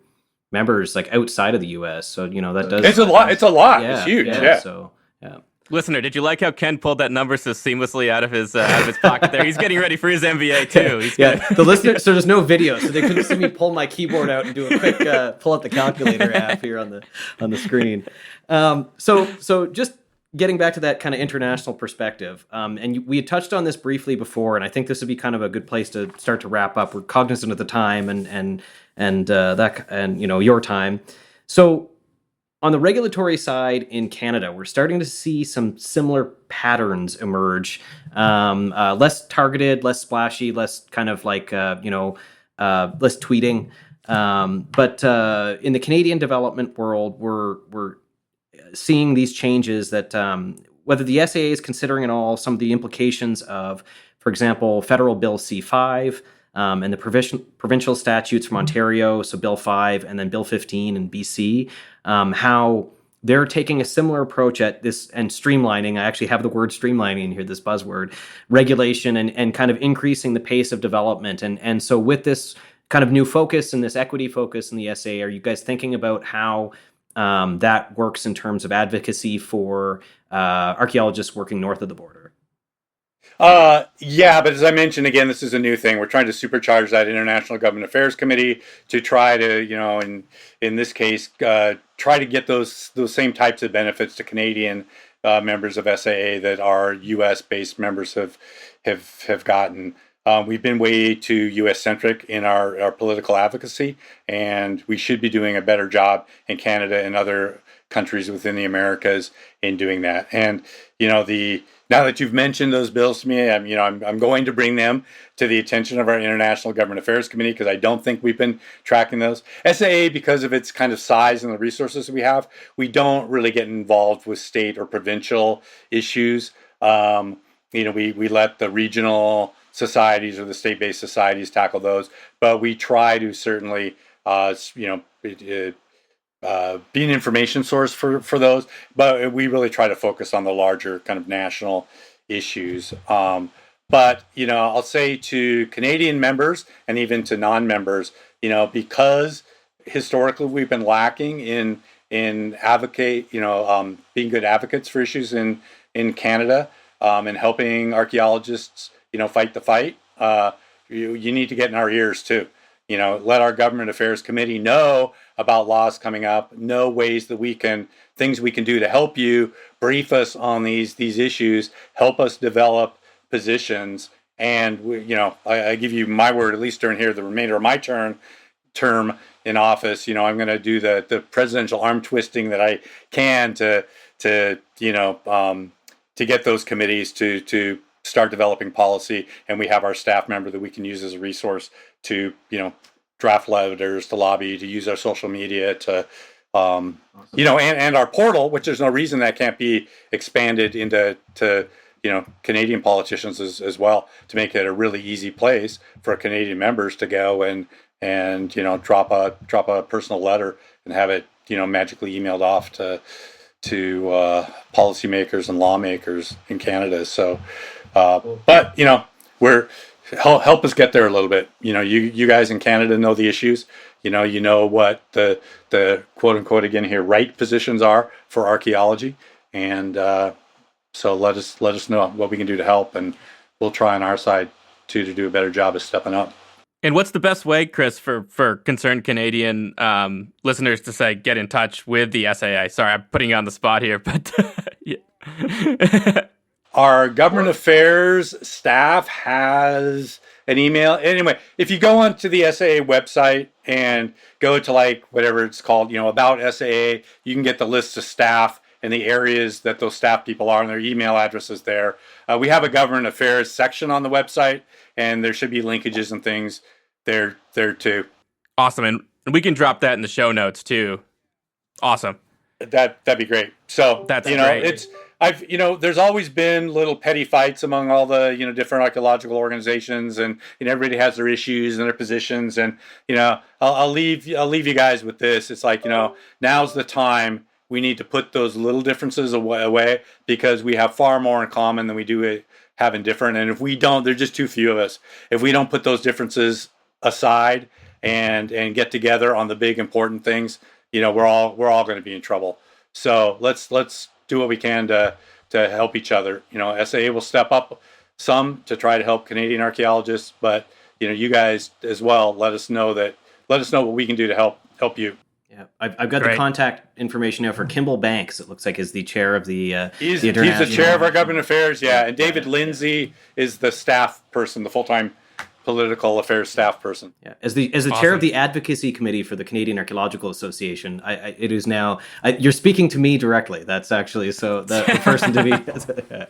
members, like outside of the U.S. So that does. It's a lot. It's a lot. Yeah, it's huge. Yeah. So yeah. Listener, did you like how Ken pulled that number so seamlessly out of his pocket there? He's getting ready for his MBA too. The listener. So there's no video, so they couldn't see me pull my keyboard out and do a quick pull up the calculator app here on the screen. So just getting back to that kind of international perspective, and we had touched on this briefly before, and I think this would be kind of a good place to start to wrap up. We're cognizant of the time and your time. So on the regulatory side in Canada, we're starting to see some similar patterns emerge. Less targeted, less splashy, less kind of like less tweeting. But in the Canadian development world, we're seeing these changes that whether the SAA is considering at all some of the implications of, for example, Federal Bill C5 and the provincial statutes from Ontario, so Bill 5 and then Bill 15 in BC, how they're taking a similar approach at this and streamlining. I actually have the word streamlining in here, this buzzword, regulation and kind of increasing the pace of development. And so with this kind of new focus and this equity focus in the SAA, are you guys thinking about how that works in terms of advocacy for archaeologists working north of the border? Yeah, but as I mentioned, again, this is a new thing. We're trying to supercharge that International Government Affairs Committee to try to, in this case, try to get those same types of benefits to Canadian members of SAA that our U.S. based members have gotten. We've been way too U.S. centric in our political advocacy, and we should be doing a better job in Canada and other countries within the Americas in doing that. And now that you've mentioned those bills to me, I'm going to bring them to the attention of our International Government Affairs Committee, because I don't think we've been tracking those. SAA, because of its kind of size and the resources that we have, we don't really get involved with state or provincial issues. We let the regional societies or the state-based societies tackle those, but we try to certainly, be an information source for those, but we really try to focus on the larger kind of national issues. But I'll say to Canadian members and even to non-members, because historically we've been lacking in being good advocates for issues in Canada, and helping archaeologists fight the fight. You need to get in our ears too. Let our Government Affairs Committee know about laws coming up, know things we can do to help you, brief us on these issues, help us develop positions. And I give you my word, at least during here, the remainder of my term in office, I'm going to do the presidential arm twisting that I can to get those committees to start developing policy, and we have our staff member that we can use as a resource to draft letters, to lobby, to use our social media, to and our portal, which there's no reason that can't be expanded into Canadian politicians as well, to make it a really easy place for Canadian members to go and drop a personal letter and have it magically emailed off to policymakers and lawmakers in Canada. So but we're help us get there a little bit. You guys in Canada know the issues. You know what the quote unquote again here right positions are for archaeology, and so let us know what we can do to help, and we'll try on our side too to do a better job of stepping up. And what's the best way, Chris, for concerned Canadian listeners to say get in touch with the SAA? Sorry, I'm putting you on the spot here, but yeah. Our government affairs staff has an email. Anyway, if you go onto the SAA website and go to whatever it's called, about SAA, you can get the list of staff and the areas that those staff people are and their email addresses there. We have a government affairs section on the website, and there should be linkages and things there too. Awesome. And we can drop that in the show notes too. Awesome. That'd be great. So that's great. There's always been little petty fights among all the different archaeological organizations, and everybody has their issues and their positions, and I'll leave you guys with this. It's now's the time. We need to put those little differences away, because we have far more in common than we do have in different. And if we don't, there's just too few of us. If we don't put those differences aside and get together on the big important things, we're all going to be in trouble. So let's do what we can to help each other. SAA will step up some to try to help Canadian archaeologists, but you guys as well. Let us know what we can do to help you. Yeah, I've got the contact information now for Kimball Banks. It looks like is the chair of the he's the chair of our government affairs. Yeah, and David Lindsay is the staff person, the full-time political affairs staff person. Yeah, as the awesome. Chair of the advocacy committee for the Canadian Archaeological Association, it is now you're speaking to me directly. That's actually the person to be.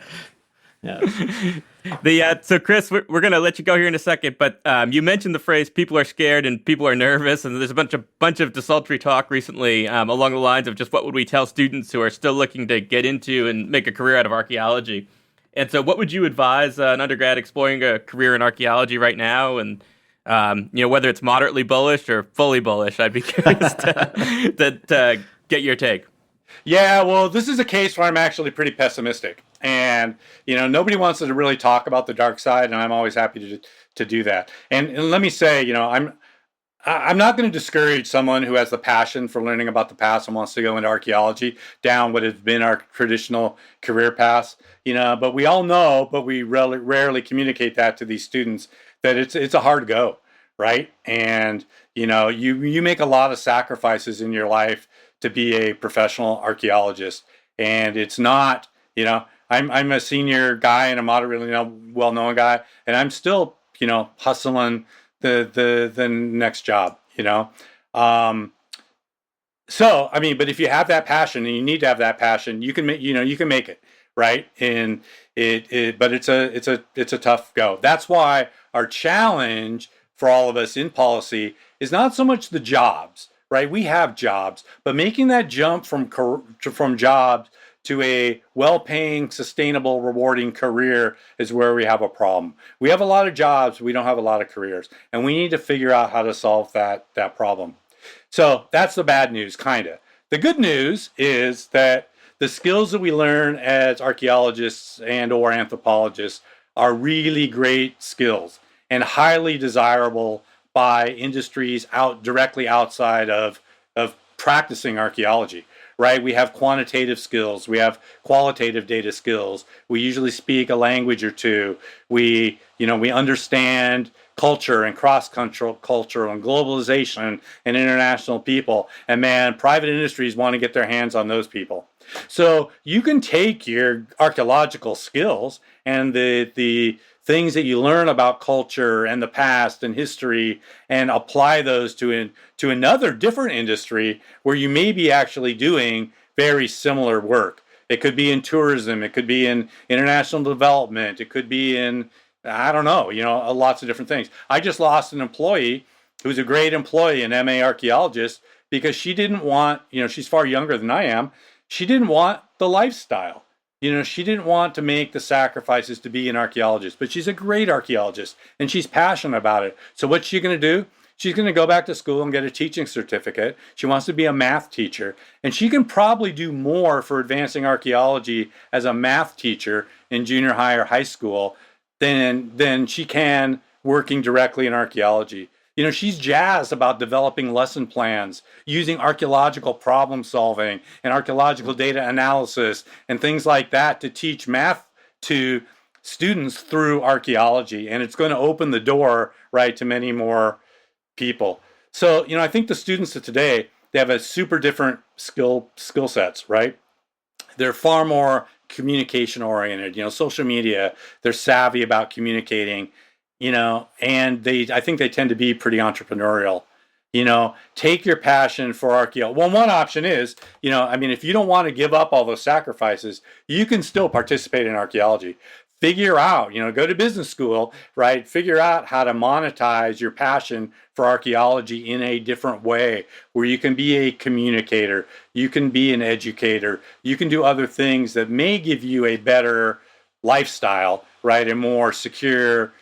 Yeah. So Chris, we're going to let you go here in a second, but you mentioned the phrase "people are scared" and "people are nervous," and there's a bunch of desultory talk recently along the lines of just what would we tell students who are still looking to get into and make a career out of archaeology. And so what would you advise an undergrad exploring a career in archaeology right now? And, whether it's moderately bullish or fully bullish, I'd be curious to get your take. Yeah, well, this is a case where I'm actually pretty pessimistic. And, nobody wants to really talk about the dark side, and I'm always happy to do that. And let me say, I'm not going to discourage someone who has the passion for learning about the past and wants to go into archaeology down what has been our traditional career paths, but we all know, but we rarely communicate that to these students, that it's a hard go, right? And, you make a lot of sacrifices in your life to be a professional archaeologist. And it's not, I'm a senior guy and a moderately well-known guy, and I'm still, hustling the next job, so I mean, but if you have that passion, and you need to have that passion, you can make it, right? And but it's a tough go. That's why our challenge for all of us in policy is not so much the jobs, right? We have jobs, but making that jump from jobs to a well-paying, sustainable, rewarding career is where we have a problem. We have a lot of jobs, we don't have a lot of careers, and we need to figure out how to solve that problem. So that's the bad news, kind of. The good news is that the skills that we learn as archaeologists and or anthropologists are really great skills and highly desirable by industries directly outside of practicing archaeology. Right? We have quantitative skills. We have qualitative data skills. We usually speak a language or two. We understand culture and cross-cultural culture and globalization and international people. And man, private industries want to get their hands on those people. So you can take your archaeological skills and the things that you learn about culture and the past and history and apply those to another different industry where you may be actually doing very similar work. It could be in tourism, it could be in international development, it could be in, I don't know, lots of different things. I just lost an employee who's a great employee, an MA archaeologist, because she didn't want, she's far younger than I am, she didn't want the lifestyle. She didn't want to make the sacrifices to be an archaeologist, but she's a great archaeologist and she's passionate about it. So what's she going to do? She's going to go back to school and get a teaching certificate. She wants to be a math teacher, and she can probably do more for advancing archaeology as a math teacher in junior high or high school than she can working directly in archaeology. She's jazzed about developing lesson plans, using archaeological problem solving and archaeological data analysis and things like that to teach math to students through archaeology. And it's going to open the door, right, to many more people. So, I think the students of today, they have a super different skill sets, right? They're far more communication oriented, social media, they're savvy about communicating. And I think they tend to be pretty entrepreneurial. Take your passion for archaeology. Well, one option is, if you don't want to give up all those sacrifices, you can still participate in archaeology. Figure out, go to business school, right? Figure out how to monetize your passion for archaeology in a different way, where you can be a communicator, you can be an educator, you can do other things that may give you a better lifestyle, right? A more secure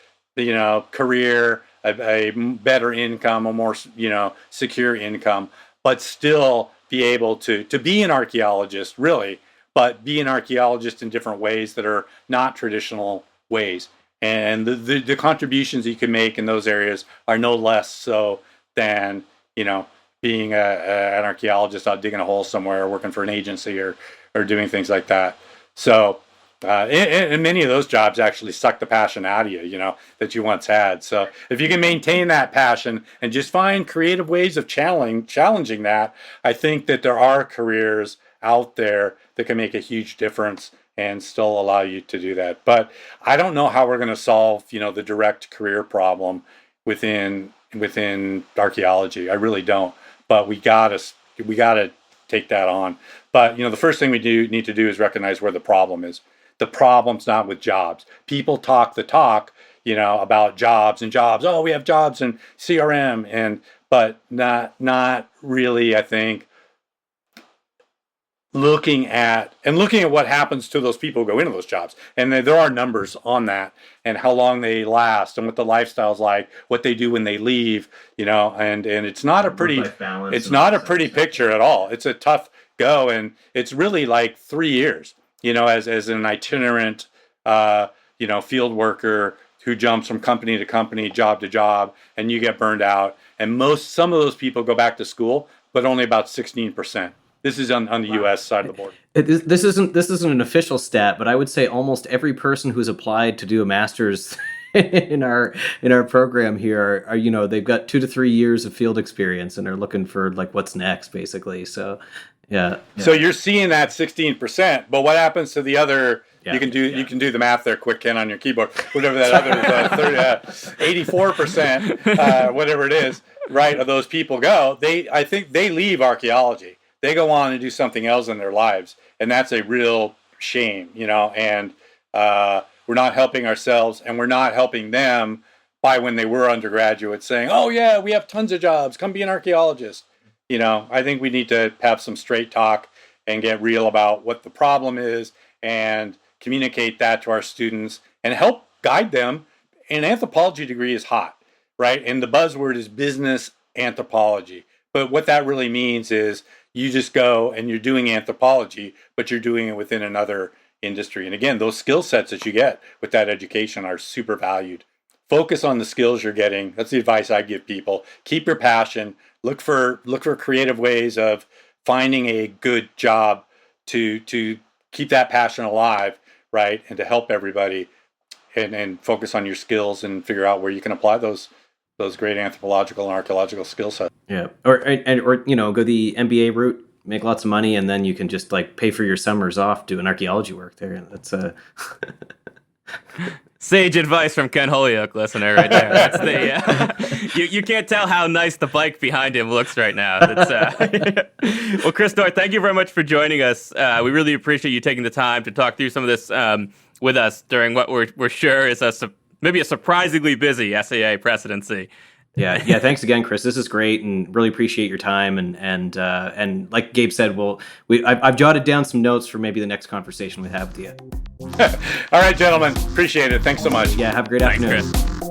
career, a better income, a more, secure income, but still be able to be an archaeologist, really, but be an archaeologist in different ways that are not traditional ways. And the contributions you can make in those areas are no less so than, being an archaeologist out digging a hole somewhere or working for an agency or doing things like that. So, and many of those jobs actually suck the passion out of you, that you once had. So if you can maintain that passion and just find creative ways of challenging that, I think that there are careers out there that can make a huge difference and still allow you to do that. But I don't know how we're going to solve, the direct career problem within archaeology. I really don't. But we gotta take that on. But the first thing we need to do is recognize where the problem is. The problem's not with jobs. People talk the talk, about jobs and jobs. Oh, we have jobs and CRM, but not really, I think, looking at what happens to those people who go into those jobs. And there are numbers on that and how long they last and what the lifestyle's like, what they do when they leave, and it's not a pretty picture at all. It's a tough go, and it's really like 3 years. As an itinerant, field worker who jumps from company to company, job to job, and you get burned out. And some of those people go back to school, but only about 16%. This is on the U.S. side of the board. This isn't an official stat, but I would say almost every person who's applied to do a master's in our program here are they've got 2 to 3 years of field experience and are looking for like what's next, basically. So yeah. So you're seeing that 16%, but what happens to the other? Yeah, you can do the math there, quick, Ken, on your keyboard. Whatever that other 84%, whatever it is, right? Of those people go. I think they leave archaeology. They go on and do something else in their lives, and that's a real shame, And we're not helping ourselves, and we're not helping them by when they were undergraduates saying, "Oh yeah, we have tons of jobs. Come be an archaeologist." I think we need to have some straight talk and get real about what the problem is and communicate that to our students and help guide them. An anthropology degree is hot, right? And the buzzword is business anthropology. But what that really means is you just go and you're doing anthropology, but you're doing it within another industry. And again, those skill sets that you get with that education are super valued. Focus on the skills you're getting. That's the advice I give people. Keep your passion. Look for creative ways of finding a good job to keep that passion alive, right? And to help everybody, and focus on your skills and figure out where you can apply those great anthropological and archaeological skill sets. Yeah, or go the MBA route, make lots of money, and then you can just like pay for your summers off doing archaeology work there. That's sage advice from Ken Holyoke, listener, right there. That's the you can't tell how nice the bike behind him looks right now. Well, Chris Dore, thank you very much for joining us. We really appreciate you taking the time to talk through some of this with us during what we're sure is maybe a surprisingly busy SAA presidency. Yeah. Thanks again, Chris. This is great, and really appreciate your time. And like Gabe said, I've jotted down some notes for maybe the next conversation we have with you. All right, gentlemen. Appreciate it. Thanks so much. Yeah. Have a great afternoon. Chris.